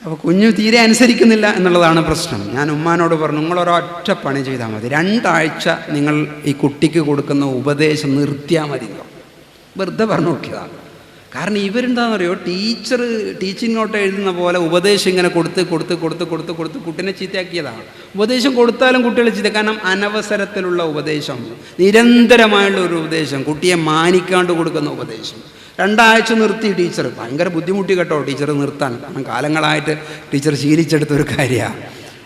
അപ്പോൾ കുഞ്ഞു തീരെ അനുസരിക്കുന്നില്ല എന്നുള്ളതാണ് പ്രശ്നം. ഞാൻ ഉമ്മാനോട് പറഞ്ഞു, നിങ്ങളൊരൊറ്റ പണി ചെയ്താൽ മതി, 2 ആഴ്ച നിങ്ങൾ ഈ കുട്ടിക്ക് കൊടുക്കുന്ന ഉപദേശം നിർത്തിയാൽ മതി. വെറുതെ പറഞ്ഞു നോക്കിയതാണ്. കാരണം ഇവരെന്താണെന്നറിയോ, ടീച്ചിങ് നോട്ട് എഴുതുന്ന പോലെ ഉപദേശം ഇങ്ങനെ കൊടുത്ത് കുട്ടീനെ ചീത്തയാക്കിയതാണ്. ഉപദേശം കൊടുത്താലും കുട്ടികളെ ചീത്ത. കാരണം അനവസരത്തിലുള്ള ഉപദേശം, നിരന്തരമായുള്ള ഒരു ഉപദേശം, കുട്ടിയെ മാനിക്കാണ്ട് കൊടുക്കുന്ന ഉപദേശം. 2 ആഴ്ച നിർത്തി ടീച്ചർ. ഭയങ്കര ബുദ്ധിമുട്ടി കേട്ടോ ടീച്ചർ നിർത്താൻ. കാരണം കാലങ്ങളായിട്ട് ടീച്ചർ ശീലിച്ചെടുത്തൊരു കാര്യമാണ്.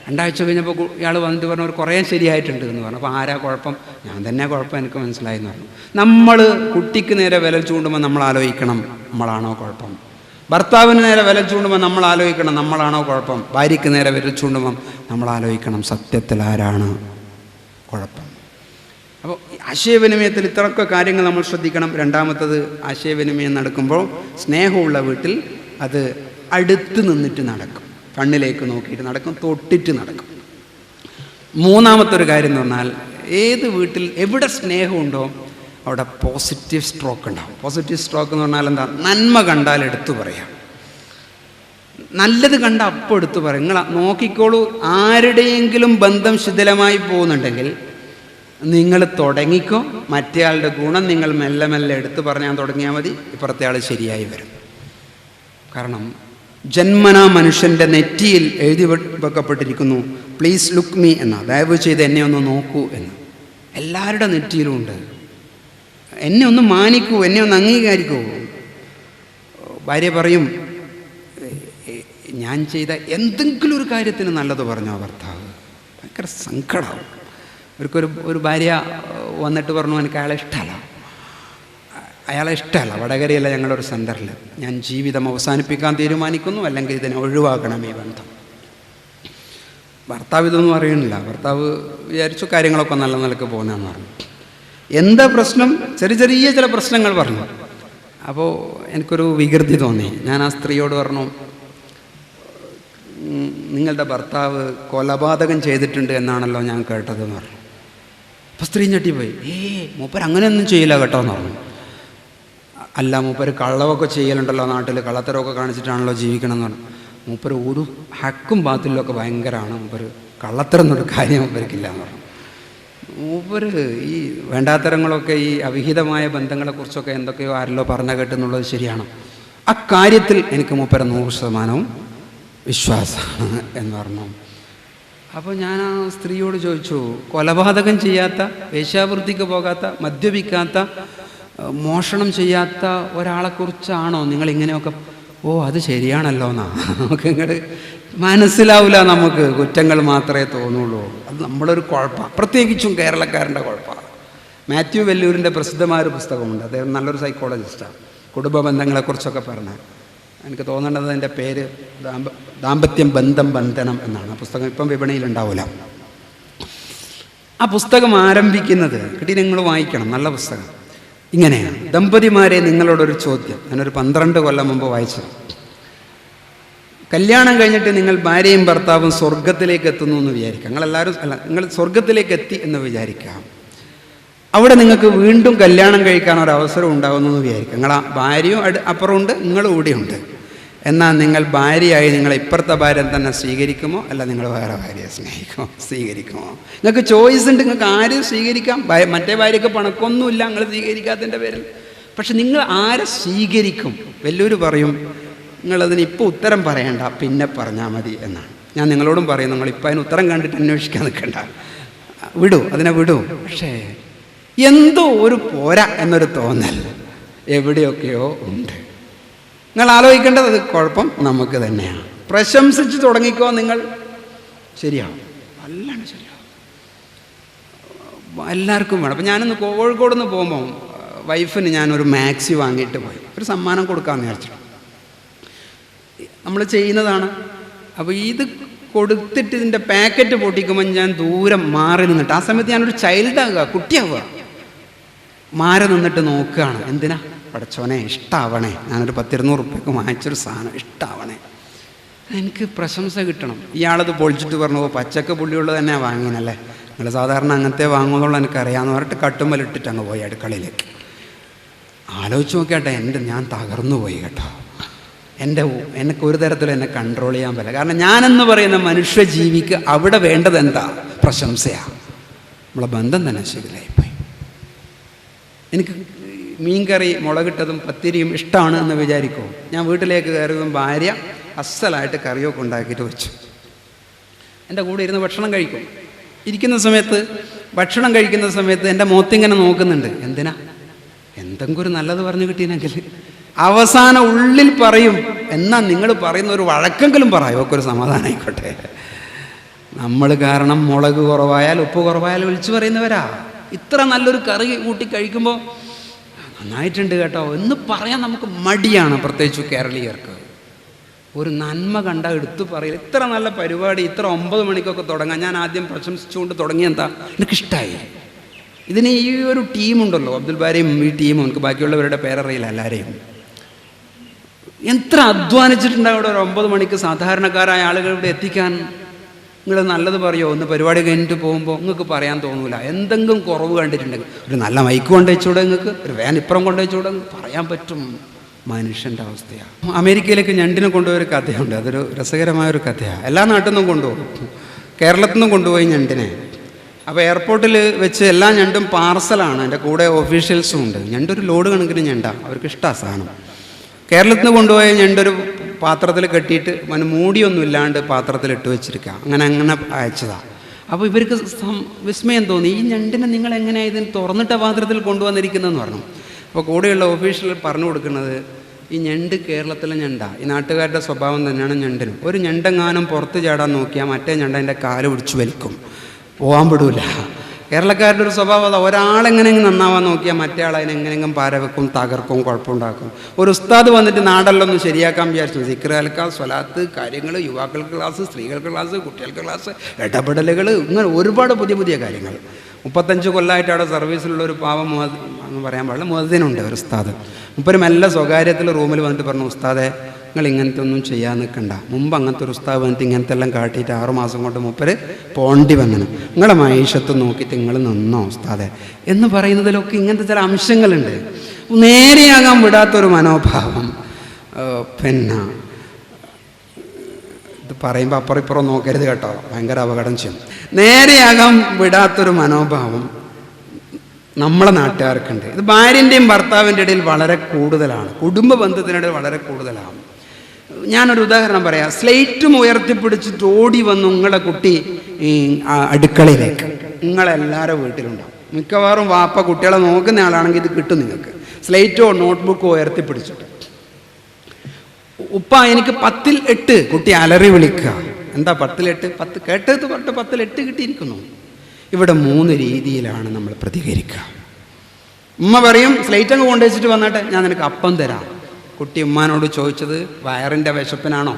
2 ആഴ്ച കഴിഞ്ഞപ്പോൾ ഇയാൾ വന്നിട്ട് പറഞ്ഞു, കുറേ ശരിയായിട്ടുണ്ട് എന്ന് പറഞ്ഞു. അപ്പോൾ ആരാ കുഴപ്പം? ഞാൻ തന്നെ കുഴപ്പം, എനിക്ക് മനസ്സിലായി എന്ന് പറഞ്ഞു. നമ്മൾ കുട്ടിക്ക് നേരെ വിരൽ ചൂണ്ടുമ്പോൾ നമ്മൾ ആലോചിക്കണം, നമ്മളാണോ കുഴപ്പം? ഭർത്താവിന് നേരെ വിരൽ ചൂണ്ടുമ്പോൾ നമ്മൾ ആലോചിക്കണം, നമ്മളാണോ കുഴപ്പം? ഭാര്യയ്ക്ക് നേരെ വിരൽ ചൂണ്ടുമ്പം നമ്മൾ ആലോചിക്കണം, സത്യത്തിൽ ആരാണ് കുഴപ്പം? അപ്പോൾ ആശയവിനിമയത്തിൽ ഇത്രയൊക്കെ കാര്യങ്ങൾ നമ്മൾ ശ്രദ്ധിക്കണം. രണ്ടാമത്തത്, ആശയവിനിമയം നടക്കുമ്പോൾ സ്നേഹമുള്ള വീട്ടിൽ അത് അടുത്ത് നിന്നിട്ട് നടക്കും, കണ്ണിലേക്ക് നോക്കിയിട്ട് നടക്കും, തൊട്ടിട്ട് നടക്കും. മൂന്നാമത്തെ ഒരു കാര്യം എന്ന് പറഞ്ഞാൽ, ഏത് വീട്ടിൽ എവിടെ സ്നേഹമുണ്ടോ അവിടെ പോസിറ്റീവ് സ്ട്രോക്ക് ഉണ്ടാവും. പോസിറ്റീവ് സ്ട്രോക്ക് എന്ന് പറഞ്ഞാൽ എന്താ? നന്മ കണ്ടാൽ എടുത്തു പറയാം, നല്ലത് കണ്ടാൽ അപ്പോൾ എടുത്തു പറയും. നിങ്ങൾ നോക്കിക്കോളൂ, ആരുടെയെങ്കിലും ബന്ധം ശിഥിലമായി പോകുന്നുണ്ടെങ്കിൽ നിങ്ങൾ തുടങ്ങിക്കോ, മറ്റേയാളുടെ ഗുണം നിങ്ങൾ മെല്ലെ മെല്ലെ എടുത്തു പറഞ്ഞാൽ തുടങ്ങിയാൽ മതി, ഇപ്പുറത്തെ ആൾ ശരിയായി വരും. കാരണം ജന്മനാ മനുഷ്യൻ്റെ നെറ്റിയിൽ എഴുതി വെക്കപ്പെട്ടിരിക്കുന്നു, പ്ലീസ് ലുക്ക് മീ എന്ന, ദയവ് ചെയ്ത് എന്നെ ഒന്ന് നോക്കൂ എന്ന്. എല്ലാവരുടെ നെറ്റിയിലും ഉണ്ട്. എന്നെ ഒന്ന് മാനിക്കൂ, എന്നെ ഒന്ന് അംഗീകരിക്കൂ. ഭാര്യ പറയും, ഞാൻ ചെയ്ത എന്തെങ്കിലും ഒരു കാര്യത്തിന് നല്ലത് പറഞ്ഞോ ഭർത്താവ്, ഭയങ്കര സങ്കടമാവും. ഒരു ഭാര്യ വന്നിട്ട് പറഞ്ഞു, എനിക്ക് അയാളെ ഇഷ്ടമല്ല, വടകരയല്ല ഞങ്ങളൊരു സെൻറ്ററിൽ, ഞാൻ ജീവിതം അവസാനിപ്പിക്കാൻ തീരുമാനിക്കുന്നു, അല്ലെങ്കിൽ ഇതിനെ ഒഴിവാക്കണം ഈ ബന്ധം. ഭർത്താവ് ഇതൊന്നും അറിയണില്ല. ഭർത്താവ് വിചാരിച്ചു കാര്യങ്ങളൊക്കെ നല്ല നിലക്ക് പോകുന്നതെന്ന് പറഞ്ഞു. എന്താ പ്രശ്നം? ചെറിയ ചില പ്രശ്നങ്ങൾ പറഞ്ഞു. അപ്പോൾ എനിക്കൊരു വികൃതി തോന്നി. ഞാൻ ആ സ്ത്രീയോട് പറഞ്ഞു, നിങ്ങളുടെ ഭർത്താവ് കൊലപാതകം ചെയ്തിട്ടുണ്ട് എന്നാണല്ലോ ഞാൻ കേട്ടതെന്ന് പറഞ്ഞു. അപ്പോൾ സ്ത്രീ ഞെട്ടിപ്പോയി. മൂപ്പർ അങ്ങനെയൊന്നും ചെയ്യില്ല കേട്ടോ എന്ന് പറഞ്ഞു. അല്ല, മൂപ്പർ കള്ളവൊക്കെ ചെയ്യലുണ്ടല്ലോ നാട്ടിൽ, കള്ളത്തരമൊക്കെ കാണിച്ചിട്ടാണല്ലോ ജീവിക്കണം എന്ന് പറഞ്ഞു. മൂപ്പർ ഒരു ഹക്കും ബാത്തിലൊക്കെ ഭയങ്കരമാണ്. മൂപ്പർ കള്ളത്തരം എന്നൊരു കാര്യം മൂപ്പർക്കില്ല എന്ന് പറഞ്ഞു. മൂപ്പർ ഈ വേണ്ടാത്തരങ്ങളൊക്കെ, ഈ അവിഹിതമായ ബന്ധങ്ങളെക്കുറിച്ചൊക്കെ എന്തൊക്കെയോ ആരല്ലോ പറഞ്ഞ കേട്ടെന്നുള്ളത് ശരിയാണ്. അക്കാര്യത്തിൽ എനിക്ക് മൂപ്പര 100% വിശ്വാസമാണ് എന്ന് പറഞ്ഞു. അപ്പോൾ ഞാൻ ആ സ്ത്രീയോട് ചോദിച്ചു, കൊലപാതകം ചെയ്യാത്ത, വേശ്യാവൃത്തിക്ക് പോകാത്ത, മദ്യപിക്കാത്ത, മോഷണം ചെയ്യാത്ത ഒരാളെക്കുറിച്ചാണോ നിങ്ങളിങ്ങനെയൊക്കെ? ഓ, അത് ശരിയാണല്ലോ എന്നാ. നമുക്ക് ഇങ്ങോട്ട് മനസ്സിലാവില്ല, നമുക്ക് കുറ്റങ്ങൾ മാത്രമേ തോന്നുള്ളൂ. അത് നമ്മളൊരു കുഴപ്പമാണ്, പ്രത്യേകിച്ചും കേരളക്കാരൻ്റെ കുഴപ്പമാണ്. മാത്യു വെല്ലൂരിൻ്റെ പ്രസിദ്ധമായ ഒരു പുസ്തകമുണ്ട്. അദ്ദേഹം നല്ലൊരു സൈക്കോളജിസ്റ്റാണ്. കുടുംബ ബന്ധങ്ങളെക്കുറിച്ചൊക്കെ പറഞ്ഞത്. എനിക്ക് തോന്നേണ്ടത് അതിൻ്റെ പേര് ദാമ്പത്യം ബന്ധം ബന്ധനം എന്നാണ്. ആ പുസ്തകം ഇപ്പം വിപണിയിലുണ്ടാവില്ല. ആ പുസ്തകം ആരംഭിക്കുന്നത് കിട്ടി, നിങ്ങൾ വായിക്കണം, നല്ല പുസ്തകം. ഇങ്ങനെയാണ്: ദമ്പതിമാരെ, നിങ്ങളോടൊരു ചോദ്യം. ഞാനൊരു 12 കൊല്ലം മുമ്പ് വായിച്ചത്. കല്യാണം കഴിഞ്ഞിട്ട് നിങ്ങൾ ഭാര്യയും ഭർത്താവും സ്വർഗത്തിലേക്ക് എത്തുന്നു എന്ന് വിചാരിക്കാം. നിങ്ങൾ സ്വർഗത്തിലേക്ക് എത്തി എന്ന് വിചാരിക്കാം. അവിടെ നിങ്ങൾക്ക് വീണ്ടും കല്യാണം കഴിക്കാൻ ഒരു അവസരം ഉണ്ടാകുന്നു എന്ന് വിചാരിക്കാം. നിങ്ങൾ ആ ഭാര്യയും അപ്പുറമുണ്ട്, നിങ്ങളും കൂടെയുണ്ട്. എന്നാൽ നിങ്ങൾ ഭാര്യയായി നിങ്ങൾ ഇപ്പുറത്തെ ഭാര്യ തന്നെ സ്വീകരിക്കുമോ, അല്ല നിങ്ങൾ വേറെ ഭാര്യയെ സ്വീകരിക്കുമോ? നിങ്ങൾക്ക് ചോയ്സ് ഉണ്ട്, നിങ്ങൾക്ക് ആരും സ്വീകരിക്കാം. മറ്റേ ഭാര്യയ്ക്ക് പണക്കൊന്നുമില്ല നിങ്ങൾ സ്വീകരിക്കാത്തതിൻ്റെ പേരിൽ. പക്ഷെ നിങ്ങൾ ആരെ സ്വീകരിക്കും? വെല്ലൂര് പറയും, നിങ്ങളതിന് ഇപ്പോൾ ഉത്തരം പറയണ്ട, പിന്നെ പറഞ്ഞാൽ മതി എന്നാണ്. ഞാൻ നിങ്ങളോടും പറയും, നിങ്ങളിപ്പോൾ അതിന് ഉത്തരം കണ്ടിട്ട് അന്വേഷിക്കാൻ നിൽക്കണ്ട, അതിനെ വിടൂ. പക്ഷേ എന്തോ ഒരു പോരാ എന്നൊരു തോന്നൽ എവിടെയൊക്കെയോ ഉണ്ട്. നിങ്ങൾ ആലോചിക്കേണ്ടത്, അത് കുഴപ്പം നമുക്ക് തന്നെയാണ്. പ്രശംസിച്ച് തുടങ്ങിക്കോ നിങ്ങൾ, ശരിയാവും, വല്ലാണ്ട് ശരിയാവും. എല്ലാവർക്കും വേണം. അപ്പം ഞാനൊന്ന് കോഴിക്കോട് നിന്ന് പോകുമ്പോൾ വൈഫിന് ഞാനൊരു മാക്സി വാങ്ങിയിട്ട് പോയി, ഒരു സമ്മാനം കൊടുക്കാമെന്ന് വിചാരിച്ചിട്ട്. നമ്മൾ ചെയ്യുന്നതാണ്. അപ്പോൾ ഇത് കൊടുത്തിട്ട് ഇതിൻ്റെ പാക്കറ്റ് പൊട്ടിക്കുമ്പോൾ ഞാൻ ദൂരം മാറി നിന്നിട്ട്, ആ സമയത്ത് ഞാനൊരു ചൈൽഡാകുക, കുട്ടിയാവുക, മാറി നിന്നിട്ട് നോക്കുകയാണ്. എന്തിനാ? പടച്ചോനെ ഇഷ്ടാവണേ, ഞാനൊരു 10-200 റുപ്യക്ക് വാങ്ങിച്ചൊരു സാധനം ഇഷ്ടാവണേ, എനിക്ക് പ്രശംസ കിട്ടണം. ഇയാളത് പൊളിച്ചിട്ട് പറഞ്ഞു, പച്ചക്ക പുള്ളിയുള്ളത് തന്നെ വാങ്ങിനല്ലേ, നിങ്ങൾ സാധാരണ അങ്ങനത്തെ വാങ്ങുന്നുള്ള എനിക്കറിയാമെന്ന് പറഞ്ഞിട്ട് കട്ടുമ്മലിട്ടിട്ട് അങ്ങ് പോയി അടുക്കളയിലേക്ക്. ആലോചിച്ച് നോക്കിയാട്ടെ, ഞാൻ തകർന്നു പോയി കേട്ടോ. എനിക്ക് ഒരു തരത്തിലും എന്നെ കൺട്രോൾ ചെയ്യാൻ പറ്റില്ല. കാരണം ഞാനെന്ന് പറയുന്ന മനുഷ്യജീവിക്ക് അവിടെ വേണ്ടത് എന്താ? പ്രശംസയാണ്. നമ്മളെ ബന്ധം തന്നെ ശരിയായിപ്പോയി. എനിക്ക് മീൻകറി, മുളകിട്ടതും പത്തിരിയും ഇഷ്ടമാണ് എന്ന് വിചാരിക്കുമോ? ഞാൻ വീട്ടിലേക്ക് കയറിയതും ഭാര്യ അസ്സലായിട്ട് കറിയൊക്കെ ഉണ്ടാക്കിയിട്ട് വെച്ചു. എൻ്റെ കൂടെ ഇരുന്ന് ഭക്ഷണം കഴിക്കും. ഭക്ഷണം കഴിക്കുന്ന സമയത്ത് എൻ്റെ മുഖത്തിങ്ങനെ നോക്കുന്നുണ്ട്. എന്തിനാ? എന്തെങ്കിലും ഒരു നല്ലത് പറഞ്ഞു കിട്ടിയെങ്കിൽ അവസാനം ഉള്ളിൽ പറയും, എന്നാൽ നിങ്ങൾ പറയുന്ന ഒരു വഴക്കെങ്കിലും പറയും, ഒക്കെ ഒരു സമാധാനം ആയിക്കോട്ടെ. നമ്മൾ കാരണം മുളക് കുറവായാൽ, ഉപ്പ് കുറവായാൽ വിളിച്ചു പറയുന്നവരാ. ഇത്ര നല്ലൊരു കറി കൂട്ടി കഴിക്കുമ്പോൾ നന്നായിട്ടുണ്ട് കേട്ടോ എന്ന് പറയാൻ നമുക്ക് മടിയാണ്, പ്രത്യേകിച്ച് കേരളീയർക്ക്. ഒരു നന്മ കണ്ട എടുത്തു പറയില്ല. ഇത്ര നല്ല പരിപാടി, ഇത്ര 9 മണിക്കൊക്കെ തുടങ്ങാം. ഞാൻ ആദ്യം പ്രശംസിച്ചുകൊണ്ട് തുടങ്ങിയെന്താ, എനിക്കിഷ്ടമായി. ഇതിന് ഈ ഒരു ടീമുണ്ടല്ലോ, അബ്ദുൽ ബാരിയും ഈ ടീമും, എനിക്ക് ബാക്കിയുള്ളവരുടെ പേരറിയില്ല എല്ലാവരെയും. എത്ര അധ്വാനിച്ചിട്ടുണ്ടാവും ഇവിടെ ഒരു 9 മണിക്ക് സാധാരണക്കാരായ ആളുകൾ ഇവിടെ എത്തിക്കാൻ. നിങ്ങൾ നല്ലത് പറയുമോ? ഒന്ന് പരിപാടി കഴിഞ്ഞിട്ട് പോകുമ്പോൾ നിങ്ങൾക്ക് പറയാൻ തോന്നൂല. എന്തെങ്കിലും കുറവ് കണ്ടിട്ടുണ്ടെങ്കിൽ ഒരു നല്ല മൈക്ക് കൊണ്ടുവച്ചൂടെ, നിങ്ങൾക്ക് ഒരു വാൻ ഇപ്പുറം കൊണ്ടുവച്ചൂടെ, പറയാൻ പറ്റും. മനുഷ്യൻ്റെ അവസ്ഥയാണ്. അമേരിക്കയിലേക്ക് ഞണ്ടിനെ കൊണ്ടുപോയൊരു കഥയുണ്ട്. അതൊരു രസകരമായൊരു കഥയാണ്. എല്ലാ നാട്ടിൽ നിന്നും കൊണ്ടുപോകും. കേരളത്തിൽ നിന്നും കൊണ്ടുപോയി ഞണ്ടിനെ. അപ്പോൾ എയർപോർട്ടിൽ വെച്ച് എല്ലാ ഞണ്ടും പാർസലാണ്. എൻ്റെ കൂടെ ഓഫീഷ്യൽസും ഉണ്ട്. ഞണ്ടൊരു ലോഡ് കണക്കിന് ഞണ്ടാണ്, അവർക്ക് ഇഷ്ടമാണ് സാധനം. കേരളത്തിൽ നിന്ന് കൊണ്ടുപോയ ഞണ്ടൊരു പാത്രത്തിൽ കെട്ടിയിട്ട് മൂടിയൊന്നും ഇല്ലാണ്ട് പാത്രത്തിലിട്ട് വെച്ചിരിക്കുക. അങ്ങനെ അയച്ചതാണ്. അപ്പോൾ ഇവർക്ക് വിസ്മയം തോന്നി, ഈ ഞണ്ടിനെ നിങ്ങൾ എങ്ങനെയാണ് ഇതിന് തുറന്നിട്ട പാത്രത്തിൽ കൊണ്ടുവന്നിരിക്കുന്നതെന്ന് പറഞ്ഞു. അപ്പോൾ കൂടെയുള്ള ഓഫീഷ്യൽ പറഞ്ഞു കൊടുക്കുന്നത്, ഈ ഞണ്ട് കേരളത്തിലെ ഞണ്ടാണ്, ഈ നാട്ടുകാരുടെ സ്വഭാവം തന്നെയാണ് ഞണ്ടിനും. ഒരു ഞണ്ടെങ്ങാനും പുറത്ത് ചാടാൻ നോക്കിയാൽ മറ്റേ ഞണ്ട അതിൻ്റെ കാല് പിടിച്ച് വലിക്കും, പോകാൻ വിടൂല. കേരളക്കാരുടെ ഒരു സ്വഭാവം അതാ, ഒരാളെങ്ങനെയെങ്കിലും നന്നാവാൻ നോക്കിയാൽ മറ്റേ ആൾ അതിനെങ്ങനെയെങ്കിലും പാരവെക്കും, തകർക്കും, കുഴപ്പമുണ്ടാക്കും. ഒരു ഉസ്താദ് വന്നിട്ട് നാടെല്ലാം ശരിയാക്കാൻ വിചാരിച്ചു. സിക്ർ ഹൽക്ക, സ്വലാത്ത്, കാര്യങ്ങൾ, യുവാക്കൾക്ക് ക്ലാസ്, സ്ത്രീകൾക്ക് ക്ലാസ്, കുട്ടികൾക്ക് ക്ലാസ്, ഇടപെടലുകൾ, ഇങ്ങനെ ഒരുപാട് പുതിയ പുതിയ കാര്യങ്ങൾ. 35 കൊല്ലമായിട്ട് അവിടെ സർവീസിലുള്ള ഒരു പാവം എന്ന് പറയാൻ പാടില്ല, മുഅദ്ദിനുണ്ട് ഒരു ഉസ്താദ്. മുപ്പരും എല്ലാ സ്വകാര്യത്തിൽ റൂമിൽ വന്നിട്ട് പറഞ്ഞു, ഉസ്താദെ നിങ്ങൾ ഇങ്ങനത്തെ ഒന്നും ചെയ്യാൻ നിൽക്കണ്ട. മുമ്പ് അങ്ങനത്തെ ഒരു ഉസ്താവ് വന്നിട്ട് ഇങ്ങനത്തെ എല്ലാം കാട്ടിയിട്ട് 6 മാസം കൊണ്ട് മൂപ്പര് പോണ്ടി വന്നു. നിങ്ങളെ മൈഷത്ത് നോക്കിയിട്ട് നിങ്ങൾ നിന്നോ ഉസ്താദെ എന്ന് പറയുന്നതിലൊക്കെ ഇങ്ങനത്തെ ചില അംശങ്ങളുണ്ട്. നേരെയാകാൻ വിടാത്തൊരു മനോഭാവം. പിന്നെ ഇത് പറയുമ്പോൾ അപ്പുറം ഇപ്പുറം നോക്കരുത് കേട്ടോ, ഭയങ്കര അപകടം ചെയ്യും. നേരെയാകാൻ വിടാത്തൊരു മനോഭാവം നമ്മളെ നാട്ടുകാർക്കുണ്ട്. ഇത് ഭാര്യൻ്റെയും ഭർത്താവിൻ്റെ ഇടയിൽ വളരെ കൂടുതലാണ്, കുടുംബ ബന്ധത്തിനിടയിൽ വളരെ കൂടുതലാണ്. ഞാനൊരു ഉദാഹരണം പറയാം. സ്ലേറ്റും ഉയർത്തിപ്പിടിച്ചിട്ട് ഓടി വന്നു നിങ്ങളുടെ കുട്ടി ഈ അടുക്കളയിലേക്ക്. നിങ്ങളെല്ലാവരും വീട്ടിലുണ്ടാവും. മിക്കവാറും വാപ്പ കുട്ടികളെ നോക്കുന്ന ആളാണെങ്കിൽ ഇത് കിട്ടും നിങ്ങൾക്ക്. സ്ലേറ്റോ നോട്ട്ബുക്കോ ഉയർത്തിപ്പിടിച്ചിട്ട്, ഉപ്പ എനിക്ക് 10ൽ 8. കുട്ടി അലറി വിളിക്കുക. എന്താ 10ൽ 8? 10 കേട്ടത് തൊട്ട് 10ൽ 8 കിട്ടിയിരിക്കുന്നു. ഇവിടെ 3 രീതിയിലാണ് നമ്മൾ പ്രതികരിക്കുക. ഉമ്മ പറയും സ്ലേറ്റ് അങ്ങ് കൊണ്ടുവച്ചിട്ട് വന്നിട്ട് ഞാൻ നിനക്ക് അപ്പം തരാം. കുട്ടി ഉമ്മാനോട് ചോദിച്ചത് വയറിൻ്റെ വിശപ്പിനാണോ?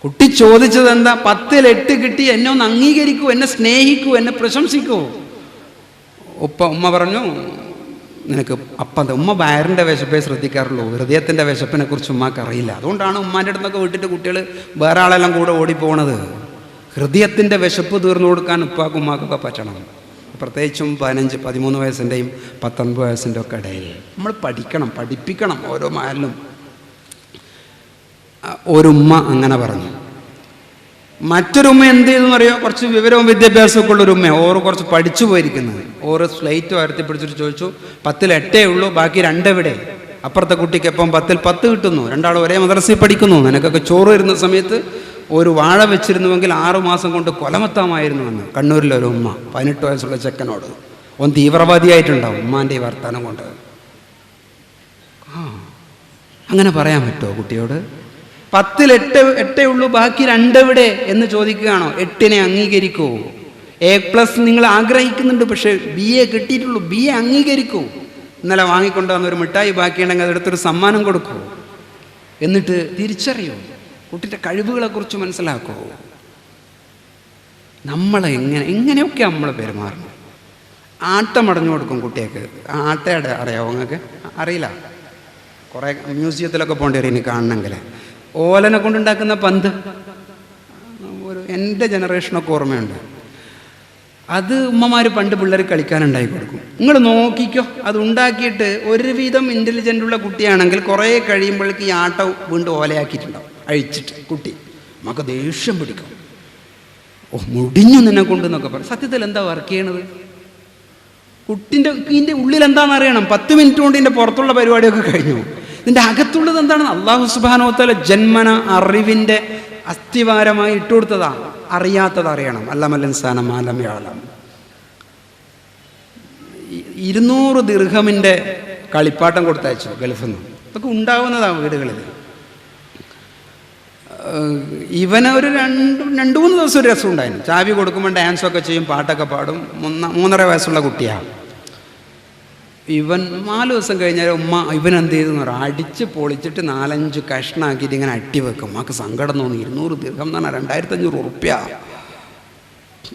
കുട്ടി ചോദിച്ചത് എന്താ? 10ൽ 8 കിട്ടി, എന്നെ ഒന്ന് അംഗീകരിക്കൂ, എന്നെ സ്നേഹിക്കൂ, എന്നെ പ്രശംസിക്കൂ. ഉമ്മ പറഞ്ഞു നിനക്ക് അപ്പം. ഉമ്മ വയറിൻ്റെ വിശപ്പേ ശ്രദ്ധിക്കാറുള്ളൂ, ഹൃദയത്തിൻ്റെ വിശപ്പിനെ കുറിച്ച് ഉമ്മാക്ക് അറിയില്ല. അതുകൊണ്ടാണ് ഉമ്മാൻ്റെ അടുത്തൊക്കെ വിട്ടിട്ട് കുട്ടികൾ വേറെ ആളെല്ലാം കൂടെ ഓടിപ്പോണത്. ഹൃദയത്തിൻ്റെ വിശപ്പ് തീർന്നു കൊടുക്കാൻ ഉപ്പാക്കും ഉമ്മാക്കൊക്കെ പറ്റണം. പ്രത്യേകിച്ചും 15, 13 വയസ്സിൻ്റെയും 19 വയസ്സിൻ്റെ ഒക്കെ ഇടയിൽ നമ്മൾ പഠിപ്പിക്കണം ഓരോ മാലിലും. ഒരു ഉമ്മ അങ്ങനെ പറഞ്ഞു. മറ്റൊരു ഉമ്മ എന്ത് ചെയ്തെന്ന് അറിയോ? കുറച്ച് വിവരവും വിദ്യാഭ്യാസമൊക്കെ ഉള്ളൊരു ഉമ്മ. ഓറ് കുറച്ച് പഠിച്ചു പോയിരിക്കുന്നത്. ഓറ് സ്ലേറ്റ് ഉയർത്തിപ്പിടിച്ചിട്ട് ചോദിച്ചു 10ൽ 8 ഉള്ളൂ, ബാക്കി 2 എവിടെ? അപ്പുറത്തെ കുട്ടിക്ക് എപ്പം 10ൽ 10 കിട്ടുന്നു, രണ്ടാളും ഒരേ മദ്രസയിൽ പഠിക്കുന്നു. നിനക്കൊക്കെ ചോറ് വരുന്ന സമയത്ത് ഒരു വാഴ വെച്ചിരുന്നുവെങ്കിൽ 6 മാസം കൊണ്ട് കൊലമത്താമായിരുന്നുവെന്ന് കണ്ണൂരിലൊരു ഉമ്മ 18 വയസ്സുള്ള ചെക്കനോട്. ഓൻ തീവ്രവാദിയായിട്ടുണ്ടാവും ഉമ്മാൻ്റെ ഈ വർത്തമാനം കൊണ്ട്. അങ്ങനെ പറയാൻ പറ്റുമോ കുട്ടിയോട്? 10ൽ 8 ഉള്ളൂ, ബാക്കി 2 എവിടെ എന്ന് ചോദിക്കുകയാണോ? 8നെ അംഗീകരിക്കൂ. A+ നിങ്ങൾ ആഗ്രഹിക്കുന്നുണ്ട്, പക്ഷേ BA കിട്ടിയിട്ടുള്ളൂ, BA അംഗീകരിക്കൂ. ഇന്നലെ വാങ്ങിക്കൊണ്ടുവന്നൊരു മിഠായി ബാക്കിയുണ്ടെങ്കിൽ അതെടുത്തൊരു സമ്മാനം കൊടുക്കൂ. എന്നിട്ട് തിരിച്ചറിയൂ, കുട്ടിൻ്റെ കഴിവുകളെക്കുറിച്ച് മനസ്സിലാക്കൂ. നമ്മളെ എങ്ങനെയൊക്കെ നമ്മൾ പെരുമാറണം. ആട്ടമടഞ്ഞു കൊടുക്കും കുട്ടിയൊക്കെ. ആട്ടയുടെ അറിയാമോ നിങ്ങൾക്ക്? അറിയില്ല. കുറേ മ്യൂസിയത്തിലൊക്കെ പോകേണ്ടി വരും ഇനി കാണണമെങ്കിൽ. ഓലനെ കൊണ്ടുണ്ടാക്കുന്ന പന്ത് എൻ്റെ ജനറേഷനൊക്കെ ഓർമ്മയുണ്ട്. അത് ഉമ്മമാർ പണ്ട് പിള്ളേർ കളിക്കാനുണ്ടാക്കി കൊടുക്കും. നിങ്ങൾ നോക്കിക്കോ, അത് ഉണ്ടാക്കിയിട്ട് ഒരുവിധം ഇൻ്റലിജൻ്റുള്ള കുട്ടിയാണെങ്കിൽ കുറേ കഴിയുമ്പോഴേക്ക് ഈ ആട്ട വീണ്ടും ഓലയാക്കിയിട്ടുണ്ടാവും, അഴിച്ചിട്ട്. കുട്ടി നമുക്ക് ദേഷ്യം പിടിക്കും. മുടിഞ്ഞു നിന്നെ കൊണ്ടെന്നൊക്കെ പറയും. സത്യത്തിൽ എന്താ വർക്ക് ചെയ്യണത്? ഇതിൻ്റെ ഉള്ളിൽ എന്താണെന്ന് അറിയണം. 10 മിനിറ്റ് കൊണ്ട് ഇതിൻ്റെ പുറത്തുള്ള പരിപാടിയൊക്കെ കഴിഞ്ഞു. ഇതിൻ്റെ അകത്തുള്ളത് എന്താണെന്ന് അല്ലാഹു സുബ്ഹാനഹു വ തആല ജന്മന അറിവിൻ്റെ അസ്ഥിവാരമായി ഇട്ടുകൊടുത്തതാണ്. അറിയാത്തത് അറിയണം. അല്ലമൽ ഇൻസാന മാ ലം യഅലം. 200 ദിർഹമിൻ്റെ കളിപ്പാട്ടം കൊടുത്തയച്ചു ഗൾഫിൽ നിന്ന്. ഇതൊക്കെ ഉണ്ടാവുന്നതാണ് വീടുകളിൽ. ഇവന് ഒരു 2-3 ദിവസം ഒരു രസം ഉണ്ടായിരുന്നു. ചാവി കൊടുക്കുമ്പോൾ ഡാൻസൊക്കെ ചെയ്യും, പാട്ടൊക്കെ പാടും. 3.5 വയസ്സുള്ള കുട്ടിയാണ് ഇവൻ. 4 ദിവസം കഴിഞ്ഞാൽ ഉമ്മ ഇവനെന്ത് ചെയ്തെന്ന് പറയാം, അടിച്ച് പൊളിച്ചിട്ട് 4-5 കഷ്ണാക്കിയിട്ട് ഇങ്ങനെ അട്ടി വെക്കും. ഉമ്മക്ക് സങ്കടം തോന്നി. 200 ദിർഹം എന്ന് പറഞ്ഞാൽ 2500 ഉറുപ്പ്യ.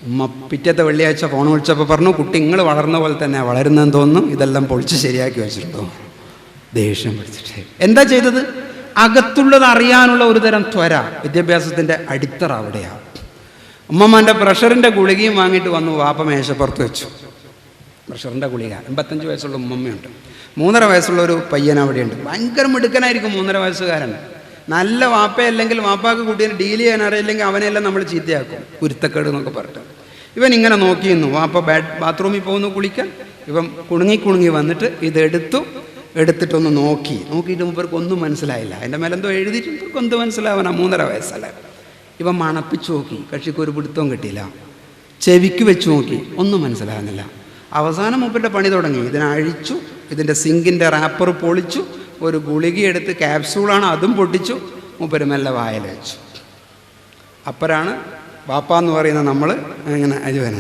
ഉമ്മ പിറ്റത്തെ വെള്ളിയാഴ്ച ഫോൺ വിളിച്ചപ്പോൾ പറഞ്ഞു, കുട്ടി നിങ്ങൾ വളർന്ന പോലെ തന്നെ വളരുന്നതെന്ന് തോന്നുന്നു, ഇതെല്ലാം പൊളിച്ച് ശരിയാക്കി വെച്ചിട്ടുണ്ടോ? ദേഷ്യം പിടിച്ചിട്ട് എന്താ ചെയ്തത്? അകത്തുള്ളത് അറിയാനുള്ള ഒരു തരം ത്വര. വിദ്യാഭ്യാസത്തിൻ്റെ അടിത്തറ അവിടെയാണ്. ഉമ്മമാൻ്റെ പ്രഷറിൻ്റെ ഗുളികയും വാങ്ങിയിട്ട് വന്നു, വാപ്പ മേശപ്പുറത്ത് വെച്ചു. പ്രഷറിൻ്റെ ഗുളിക. 85 വയസ്സുള്ള ഉമ്മമ്മയുണ്ട്. 3.5 വയസ്സുള്ള ഒരു പയ്യൻ അവിടെയുണ്ട്. ഭയങ്കര മിടുക്കനായിരിക്കും 3.5 വയസ്സുകാരൻ. നല്ല വാപ്പയല്ലെങ്കിൽ, വാപ്പാക്ക് കുട്ടീനെ ഡീൽ ചെയ്യാൻ അറിയില്ലെങ്കിൽ അവനെല്ലാം നമ്മൾ ചീത്തയാക്കും, കുരുത്തക്കേട് എന്നൊക്കെ പറഞ്ഞിട്ട്. ഇവൻ ഇങ്ങനെ നോക്കിയിരുന്നു. വാപ്പ ബാത്റൂമിൽ പോകുന്നു കുളിക്കാൻ. ഇവൻ കുണുങ്ങി വന്നിട്ട് എടുത്തിട്ടൊന്ന് നോക്കിയിട്ട് മുമ്പർക്ക് ഒന്നും മനസ്സിലായില്ല. അതിൻ്റെ മേലെന്തോ എഴുതിയിട്ട് മുമ്പർക്കൊന്നും മനസ്സിലാവാനാ. 3.5 വയസ്സല്ല. ഇവൻ മണപ്പിച്ച് നോക്കി, കക്ഷിക്ക് ഒരു പിടുത്തവും കിട്ടിയില്ല. ചെവിക്ക് വെച്ച് നോക്കി, ഒന്നും മനസ്സിലാകുന്നില്ല. അവസാനം മൂപ്പരുടെ പണി തുടങ്ങി. ഇതിനഴിച്ചു, ഇതിൻ്റെ സിങ്കിൻ്റെ റാപ്പർ പൊളിച്ചു, ഒരു ഗുളികയെടുത്ത്, ക്യാപ്സ്യൂളാണ്, അതും പൊട്ടിച്ചു, മൂപ്പര് മെല്ലെ വായിൽ വെച്ചു. അപ്പറാണ് വാപ്പാന്ന് പറയുന്ന നമ്മൾ ഇങ്ങനെ അജുവന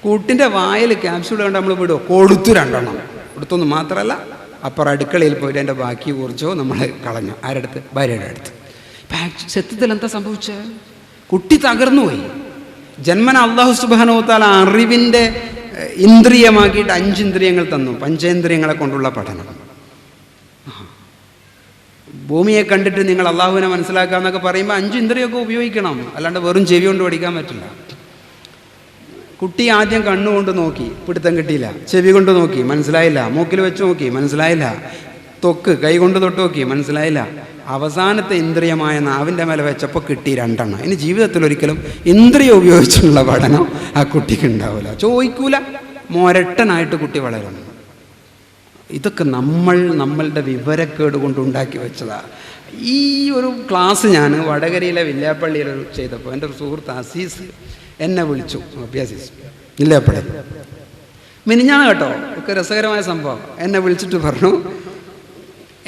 കൂട്ടിൻ്റെ വായിൽ ക്യാപ്സ്യൂൾ കണ്ട് നമ്മൾ വിടുമോ? കൊടുത്തു 2 എണ്ണം. കൊടുത്തൊന്നും മാത്രമല്ല, അപ്പുറം അടുക്കളയിൽ പോയിട്ട് എൻ്റെ ബാക്കി കുറിച്ചോ നമ്മൾ കളഞ്ഞു. ആരടുത്ത്? ഭാര്യയുടെ അടുത്ത്. സത്യത്തിൽ എന്താ സംഭവിച്ചത്? കുട്ടി തകർന്നുപോയി. ജന്മന അല്ലാഹു സുബ്ഹാനഹു വ തആല അറിവിൻ്റെ ഇന്ദ്രിയമാക്കിയിട്ട് 5 ഇന്ദ്രിയങ്ങൾ തന്നു. പഞ്ചേന്ദ്രിയങ്ങളെ കൊണ്ടുള്ള പഠനം. ഭൂമിയെ കണ്ടിട്ട് നിങ്ങൾ അള്ളാഹുവിനെ മനസ്സിലാക്കുക എന്നൊക്കെ പറയുമ്പോൾ 5 ഇന്ദ്രിയമൊക്കെ ഉപയോഗിക്കണം, അല്ലാണ്ട് വെറും ചെവി കൊണ്ട് പഠിക്കാൻ പറ്റില്ല. കുട്ടി ആദ്യം കണ്ണുകൊണ്ട് നോക്കി, പിടുത്തം കിട്ടിയില്ല. ചെവി കൊണ്ട് നോക്കി, മനസ്സിലായില്ല. മൂക്കിൽ വെച്ച് നോക്കി, മനസ്സിലായില്ല. തൊക്ക് കൈ കൊണ്ട് തൊട്ട് നോക്കി, മനസ്സിലായില്ല. അവസാനത്തെ ഇന്ദ്രിയമായ നാവിൻ്റെ മേലെ വെച്ചപ്പോൾ കിട്ടി 2 എണ്ണം. ഇനി ജീവിതത്തിൽ ഒരിക്കലും ഇന്ദ്രിയം ഉപയോഗിച്ചുള്ള പഠനം ആ കുട്ടിക്ക് ഉണ്ടാവില്ല, ചോദിക്കൂല. മൊരട്ടനായിട്ട് കുട്ടി വളരണം. ഇതൊക്കെ നമ്മളുടെ വിവരക്കേട് കൊണ്ടുണ്ടാക്കി വെച്ചതാണ്. ഈ ഒരു ക്ലാസ് ഞാൻ വടകരയിലെ വില്യാപ്പള്ളിയിൽ ചെയ്തപ്പോൾ എൻ്റെ ഒരു സുഹൃത്ത് അസീസ് എന്നെ വിളിച്ചു. അസീസ് വില്യാപ്പള്ളി മിനിഞ്ഞാണ് കേട്ടോ, ഒക്കെ രസകരമായ സംഭവം. എന്നെ വിളിച്ചിട്ട് പറഞ്ഞു,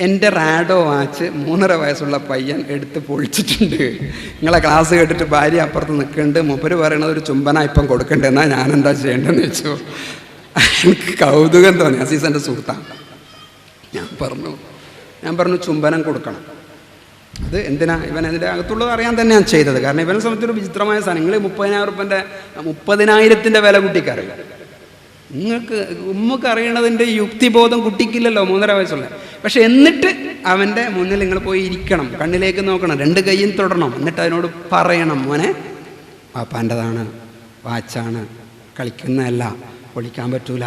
എൻ്റെ റാഡോ വാച്ച് 3.5 വയസ്സുള്ള പയ്യൻ എടുത്ത് പൊളിച്ചിട്ടുണ്ട്. നിങ്ങളെ ക്ലാസ് കേട്ടിട്ട് ഭാര്യ അപ്പുറത്ത് നിൽക്കുന്നുണ്ട്. മൂപ്പര് പറയണത് ഒരു ചുംബന ഇപ്പം കൊടുക്കണ്ടെന്നാ ഞാൻ എന്താ ചെയ്യേണ്ടതെന്ന് വെച്ചു. എനിക്ക് കൗതുകം തോന്നി. അസീസ് എൻ്റെ സുഹൃത്താണ്. ഞാൻ പറഞ്ഞു ചുംബനം കൊടുക്കണം. അത് എന്തിനാ, ഇവൻ അതിൻ്റെ അകത്തുള്ളത് അറിയാൻ തന്നെയാണ് ചെയ്തത്. കാരണം ഇവനെ സംബന്ധിച്ചൊരു വിചിത്രമായ സാധനം. നിങ്ങൾ 30,000 വില കുട്ടിക്കറിയില്ല. നിങ്ങൾക്ക് ഉമ്മക്ക് അറിയണതിൻ്റെ യുക്തിബോധം കുട്ടിക്കില്ലല്ലോ, 3.5 വയസ്സുള്ള. പക്ഷെ എന്നിട്ട് അവൻ്റെ മുന്നിൽ നിങ്ങൾ പോയി ഇരിക്കണം, കണ്ണിലേക്ക് നോക്കണം, 2 കൈയും തൊടണം. എന്നിട്ട് അതിനോട് പറയണം, മോനെ പാപ്പാൻ്റെതാണ്, വാച്ചാണ്, കളിക്കുന്നതല്ല, പൊളിക്കാൻ പറ്റൂല.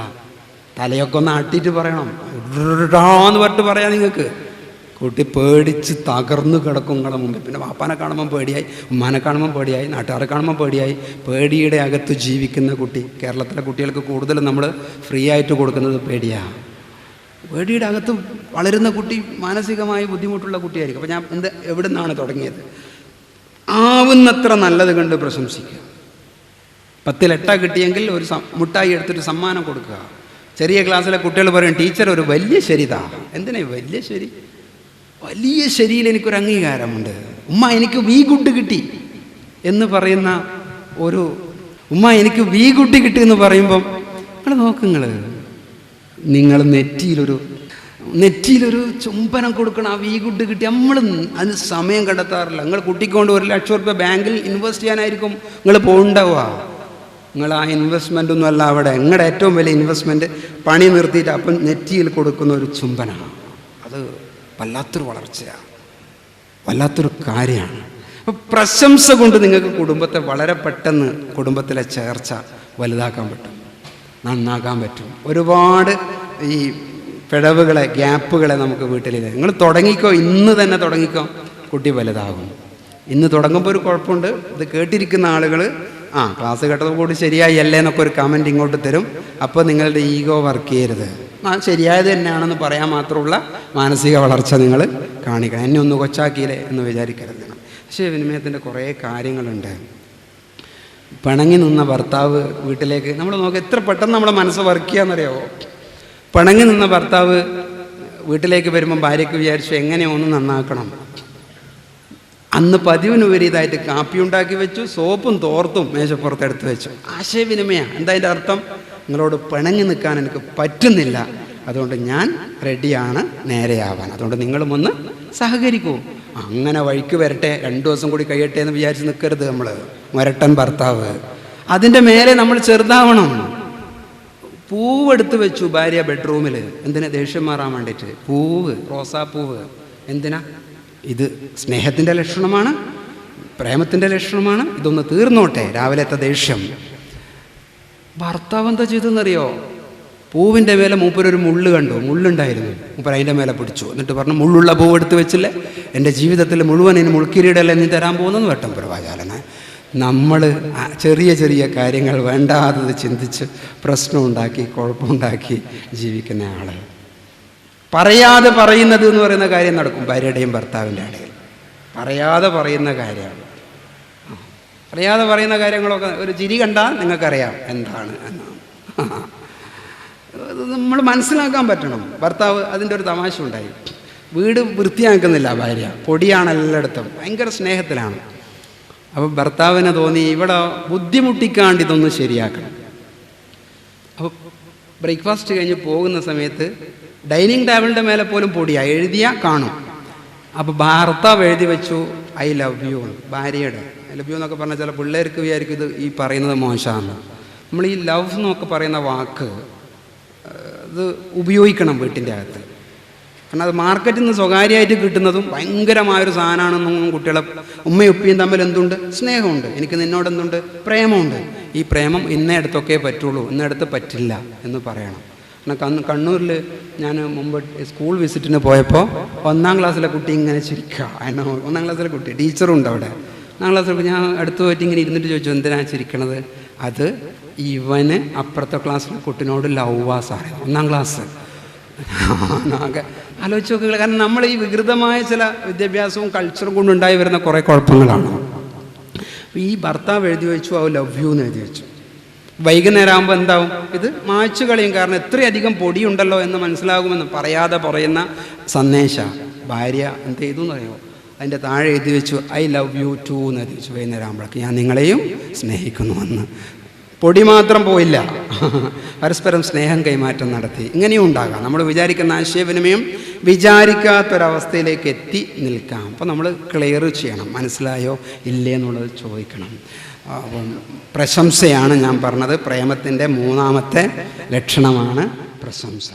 തലയൊക്കെ ഒന്ന് ആട്ടിയിട്ട് പറയണം, എന്ന് പറഞ്ഞിട്ട് പറയാം. നിങ്ങൾക്ക് കുട്ടി പേടിച്ച് തകർന്നു കിടക്കും നിങ്ങളുടെ മുമ്പിൽ. പിന്നെ വാപ്പാനെ കാണുമ്പം പേടിയായി, ഉമ്മാനെ കാണുമ്പം പേടിയായി, നാട്ടുകാരെ കാണുമ്പം പേടിയായി. പേടിയുടെ അകത്ത് ജീവിക്കുന്ന കുട്ടി. കേരളത്തിലെ കുട്ടികൾക്ക് കൂടുതലും നമ്മൾ ഫ്രീ ആയിട്ട് കൊടുക്കുന്നത് പേടിയാണ്. പേടിയുടെ അകത്ത് വളരുന്ന കുട്ടി മാനസികമായി ബുദ്ധിമുട്ടുള്ള കുട്ടിയായിരിക്കും. അപ്പോൾ ഞാൻ എവിടെ നിന്നാണ് തുടങ്ങിയത്? ആവുന്നത്ര നല്ലത് കണ്ട് പ്രശംസിക്കുക. 10ൽ 8 കിട്ടിയെങ്കിൽ ഒരു മുട്ടായി എടുത്തിട്ട് സമ്മാനം കൊടുക്കുക. ചെറിയ ക്ലാസ്സിലെ കുട്ടികൾ പറയും, ടീച്ചർ ഒരു വലിയ ശരിതാ. എന്തിനാ വലിയ ശരി? വലിയ ശരിയിൽ എനിക്കൊരു അംഗീകാരമുണ്ട്. ഉമ്മ എനിക്ക് വി ഗുഡ് കിട്ടി എന്ന് പറയുന്ന ഒരു ഉമ്മ എനിക്ക് വി ഗുഡ് കിട്ടി എന്ന് പറയുമ്പം നിങ്ങൾ നെറ്റിയിലൊരു ചുംബനം കൊടുക്കണം. ആ വി ഗുഡ് കിട്ടി. നമ്മൾ അതിന് സമയം കണ്ടെത്താറില്ല. നിങ്ങൾ കുട്ടിക്ക് കൊണ്ട് 1 ലക്ഷം രൂപ ബാങ്കിൽ ഇൻവെസ്റ്റ് ചെയ്യാനായിരിക്കും നിങ്ങൾ പോകണ്ടാവുക. നിങ്ങൾ ആ ഇൻവെസ്റ്റ്മെൻ്റ് ഒന്നും അല്ല അവിടെ. നിങ്ങളുടെ ഏറ്റവും വലിയ ഇൻവെസ്റ്റ്മെൻറ്റ് പണി നിർത്തിയിട്ട് അപ്പം നെറ്റിയിൽ കൊടുക്കുന്ന ഒരു ചുംബനമാണ്. അത് വല്ലാത്തൊരു വളർച്ചയാണ്, വല്ലാത്തൊരു കാര്യമാണ്. അപ്പം പ്രശംസ കൊണ്ട് നിങ്ങൾക്ക് കുടുംബത്തെ വളരെ പെട്ടെന്ന് കുടുംബത്തിലെ ചേർച്ച വലുതാക്കാൻ പറ്റും, നന്നാക്കാൻ പറ്റും. ഒരുപാട് ഈ പിഴവുകളെ, ഗ്യാപ്പുകളെ നമുക്ക് വീട്ടിലില്ല. നിങ്ങൾ തുടങ്ങിക്കോ, ഇന്ന് തന്നെ തുടങ്ങിക്കോ, കുട്ടി വലുതാകും. ഇന്ന് തുടങ്ങുമ്പോൾ ഒരു കുഴപ്പമുണ്ട്. ഇത് കേട്ടിരിക്കുന്ന ആളുകൾ ക്ലാസ് കേട്ടതോടുകൂടി ശരിയായി അല്ലേ എന്നൊക്കെ ഒരു കമൻറ്റ് ഇങ്ങോട്ട് തരും. അപ്പോൾ നിങ്ങളുടെ ഈഗോ വർക്ക് ചെയ്യരുത്. ശരിയായത് തന്നെയാണെന്ന് പറയാൻ മാത്രമുള്ള മാനസിക വളർച്ച നിങ്ങൾ കാണിക്കണം. എന്നെ ഒന്ന് കൊച്ചാക്കിയില്ലേ എന്ന് വിചാരിക്കരുത്. പക്ഷേ വിനിമയത്തിൻ്റെ കുറേ കാര്യങ്ങളുണ്ട്. പിണങ്ങി നിന്ന ഭർത്താവ് വീട്ടിലേക്ക് നമ്മൾ നോക്കുക, എത്ര പെട്ടെന്ന് നമ്മളെ മനസ്സ് വർക്ക് ചെയ്യാന്നറിയാവോ? പിണങ്ങി നിന്ന ഭർത്താവ് വീട്ടിലേക്ക് വരുമ്പോൾ ഭാര്യയ്ക്ക് വിചാരിച്ചു എങ്ങനെയോ ഒന്ന് നന്നാക്കണം. അന്ന് പതിവിനുപരീതായിട്ട് കാപ്പി ഉണ്ടാക്കി വെച്ചു, സോപ്പും തോർത്തും മേശപ്പുറത്ത് എടുത്ത് വെച്ചു. ആശയവിനിമയം എന്താ അതിൻ്റെ അർത്ഥം? നിങ്ങളോട് പിണങ്ങി നിൽക്കാൻ എനിക്ക് പറ്റുന്നില്ല, അതുകൊണ്ട് ഞാൻ റെഡിയാണ് നേരെയാവാൻ, അതുകൊണ്ട് നിങ്ങളും ഒന്ന് സഹകരിക്കൂ. അങ്ങനെ വഴിക്ക് വരട്ടെ, 2 ദിവസം കൂടി കഴിയട്ടെ എന്ന് വിചാരിച്ച് നിൽക്കരുത്. നമ്മൾ മുരട്ടൻ ഭർത്താവ്. അതിൻ്റെ മേലെ നമ്മൾ ചെറുതാവണം. പൂവെടുത്ത് വെച്ചു ഭാര്യ ബെഡ്റൂമിൽ. എന്തിനാ? ദേഷ്യം മാറാൻ വേണ്ടിയിട്ട്. പൂവ്, റോസാപ്പൂവ്. എന്തിനാ? ഇത് സ്നേഹത്തിൻ്റെ ലക്ഷണമാണ്, പ്രേമത്തിൻ്റെ ലക്ഷണമാണ്. ഇതൊന്ന് തീർന്നോട്ടെ രാവിലത്തെ ദേഷ്യം. ഭർത്താവ് എന്താ ചെയ്തെന്നറിയോ? പൂവിൻ്റെ മേലെ മൂപ്പരൊരു മുള്ള് കണ്ടു, മുള്ളുണ്ടായിരുന്നു. മൂപ്പർ അതിൻ്റെ മേലെ പിടിച്ചു. എന്നിട്ട് പറഞ്ഞു, മുള്ളുള്ള പൂവെടുത്ത് വെച്ചില്ലേ, എൻ്റെ ജീവിതത്തിൽ മുഴുവൻ ഇനി മുൾക്കിരീടല്ലേ നീ തരാൻ പോകുന്നെന്ന് വെട്ടം പ്രവാചാലന്. നമ്മൾ ചെറിയ ചെറിയ കാര്യങ്ങൾ വേണ്ടാത്തത് ചിന്തിച്ച് പ്രശ്നമുണ്ടാക്കി, കുഴപ്പമുണ്ടാക്കി ജീവിക്കുന്ന ആൾ. പറയാതെ പറയുന്നത് എന്ന് പറയുന്ന കാര്യം നടക്കും ഭാര്യയുടെയും ഭർത്താവിൻ്റെ ഇടയിൽ. പറയാതെ പറയുന്ന കാര്യമാണ്. അറിയാതെ പറയുന്ന കാര്യങ്ങളൊക്കെ ഒരു ചിരി കണ്ടാൽ നിങ്ങൾക്കറിയാം എന്താണ് എന്നാണ്. നമ്മൾ മനസ്സിലാക്കാൻ പറ്റണം. ഭർത്താവ് അതിൻ്റെ ഒരു തമാശ ഉണ്ടായി. വീട് വൃത്തിയാക്കുന്നില്ല ഭാര്യ, പൊടിയാണ് എല്ലായിടത്തും, ഭയങ്കര സ്നേഹത്തിലാണ്. അപ്പോൾ ഭർത്താവിനെ തോന്നി ഇവിടെ ബുദ്ധിമുട്ടിക്കാണ്ട് ഇതൊന്ന് ശരിയാക്കണം. അപ്പോൾ ബ്രേക്ക്ഫാസ്റ്റ് കഴിഞ്ഞ് പോകുന്ന സമയത്ത് ഡൈനിങ് ടേബിളിൻ്റെ മേലെ പോലും പൊടിയാണ്, എഴുതിയാൽ കാണും. അപ്പോൾ ഭർത്താവ് എഴുതി വെച്ചു ഐ ലവ് യു. ഭാര്യയുടെ ഐ ലവ് യു എന്നൊക്കെ പറഞ്ഞാൽ ചില പിള്ളേർക്ക് വിചാരിക്കും ഇത് ഈ പറയുന്നത് മോശമാണ്. നമ്മൾ ഈ ലവ് എന്നൊക്കെ പറയുന്ന വാക്ക് ഇത് ഉപയോഗിക്കണം വീട്ടിൻ്റെ അകത്ത്. കാരണം അത് മാർക്കറ്റിൽ നിന്ന് സ്വകാര്യമായിട്ട് കിട്ടുന്നതും ഭയങ്കരമായൊരു സാധനമാണെന്നൊന്നും കുട്ടികളെ ഉമ്മയും ഉപ്പയും തമ്മിൽ എന്തുണ്ട്? സ്നേഹമുണ്ട്. എനിക്ക് നിന്നോട് എന്തുണ്ട്? പ്രേമമുണ്ട്. ഈ പ്രേമം ഇന്നയിടത്തൊക്കെ പറ്റുള്ളൂ, ഇന്നയിടത്ത് പറ്റില്ല എന്ന് പറയണം. കാരണം കണ്ണൂരിൽ ഞാൻ മുമ്പ് സ്കൂൾ വിസിറ്റിന് പോയപ്പോൾ 1ാം ക്ലാസ്സിലെ കുട്ടി ഇങ്ങനെ ചിരിക്കുക. അതിന് 1ാം ക്ലാസ്സിലെ കുട്ടി, ടീച്ചറുണ്ട് അവിടെ. 1ാം ക്ലാസ്സിൽ ഞാൻ അടുത്ത് പോയിട്ട് ഇങ്ങനെ ഇരുന്നിട്ട് ചോദിച്ചു, എന്തിനാണ് ചിരിക്കണത്? അത് ഇവന് അപ്പുറത്തെ ക്ലാസ്സിലെ കുട്ടിനോട് ലവ്വാ സാറേ. 1ാം ക്ലാസ്. ആകെ ആലോചിച്ച് നോക്കുക. കാരണം നമ്മൾ ഈ വികൃതമായ ചില വിദ്യാഭ്യാസവും കൾച്ചറും കൊണ്ടുണ്ടായി വരുന്ന കുറേ കുഴപ്പങ്ങളാണ്. ഈ ഭർത്താവ് എഴുതി വെച്ചു, ഐ ലവ് യു എന്ന് എഴുതി വെച്ചു. വൈകുന്നേരം ആകുമ്പോൾ എന്താവും? ഇത് മായ്ച്ചു കളയും. കാരണം എത്രയധികം പൊടിയുണ്ടല്ലോ എന്ന് മനസ്സിലാകുമെന്ന് പറയാതെ പറയുന്ന സന്ദേശ. ഭാര്യ എന്ത് ചെയ്തു എന്നറിയുമോ? അതിൻ്റെ താഴെ എഴുതി വെച്ചു, ഐ ലവ് യു ടു എന്ന് എഴുതി വെച്ചു. വൈകുന്നേരം ആകുമ്പോഴേക്ക് ഞാൻ നിങ്ങളെയും സ്നേഹിക്കുന്നുവെന്ന്. പൊടി മാത്രം പോയില്ല, പരസ്പരം സ്നേഹം കൈമാറ്റം നടത്തി. ഇങ്ങനെയും ഉണ്ടാകാം. നമ്മൾ വിചാരിക്കുന്ന ആശയവിനിമയം വിചാരിക്കാത്തൊരവസ്ഥയിലേക്ക് എത്തി നിൽക്കാം. അപ്പോൾ നമ്മൾ ക്ലിയർ ചെയ്യണം, മനസ്സിലായോ ഇല്ലേ എന്നുള്ളത് ചോദിക്കണം. അപ്പം പ്രശംസയാണ് ഞാൻ പറഞ്ഞത്. പ്രേമത്തിൻ്റെ 3ാമത്തെ ലക്ഷണമാണ് പ്രശംസ.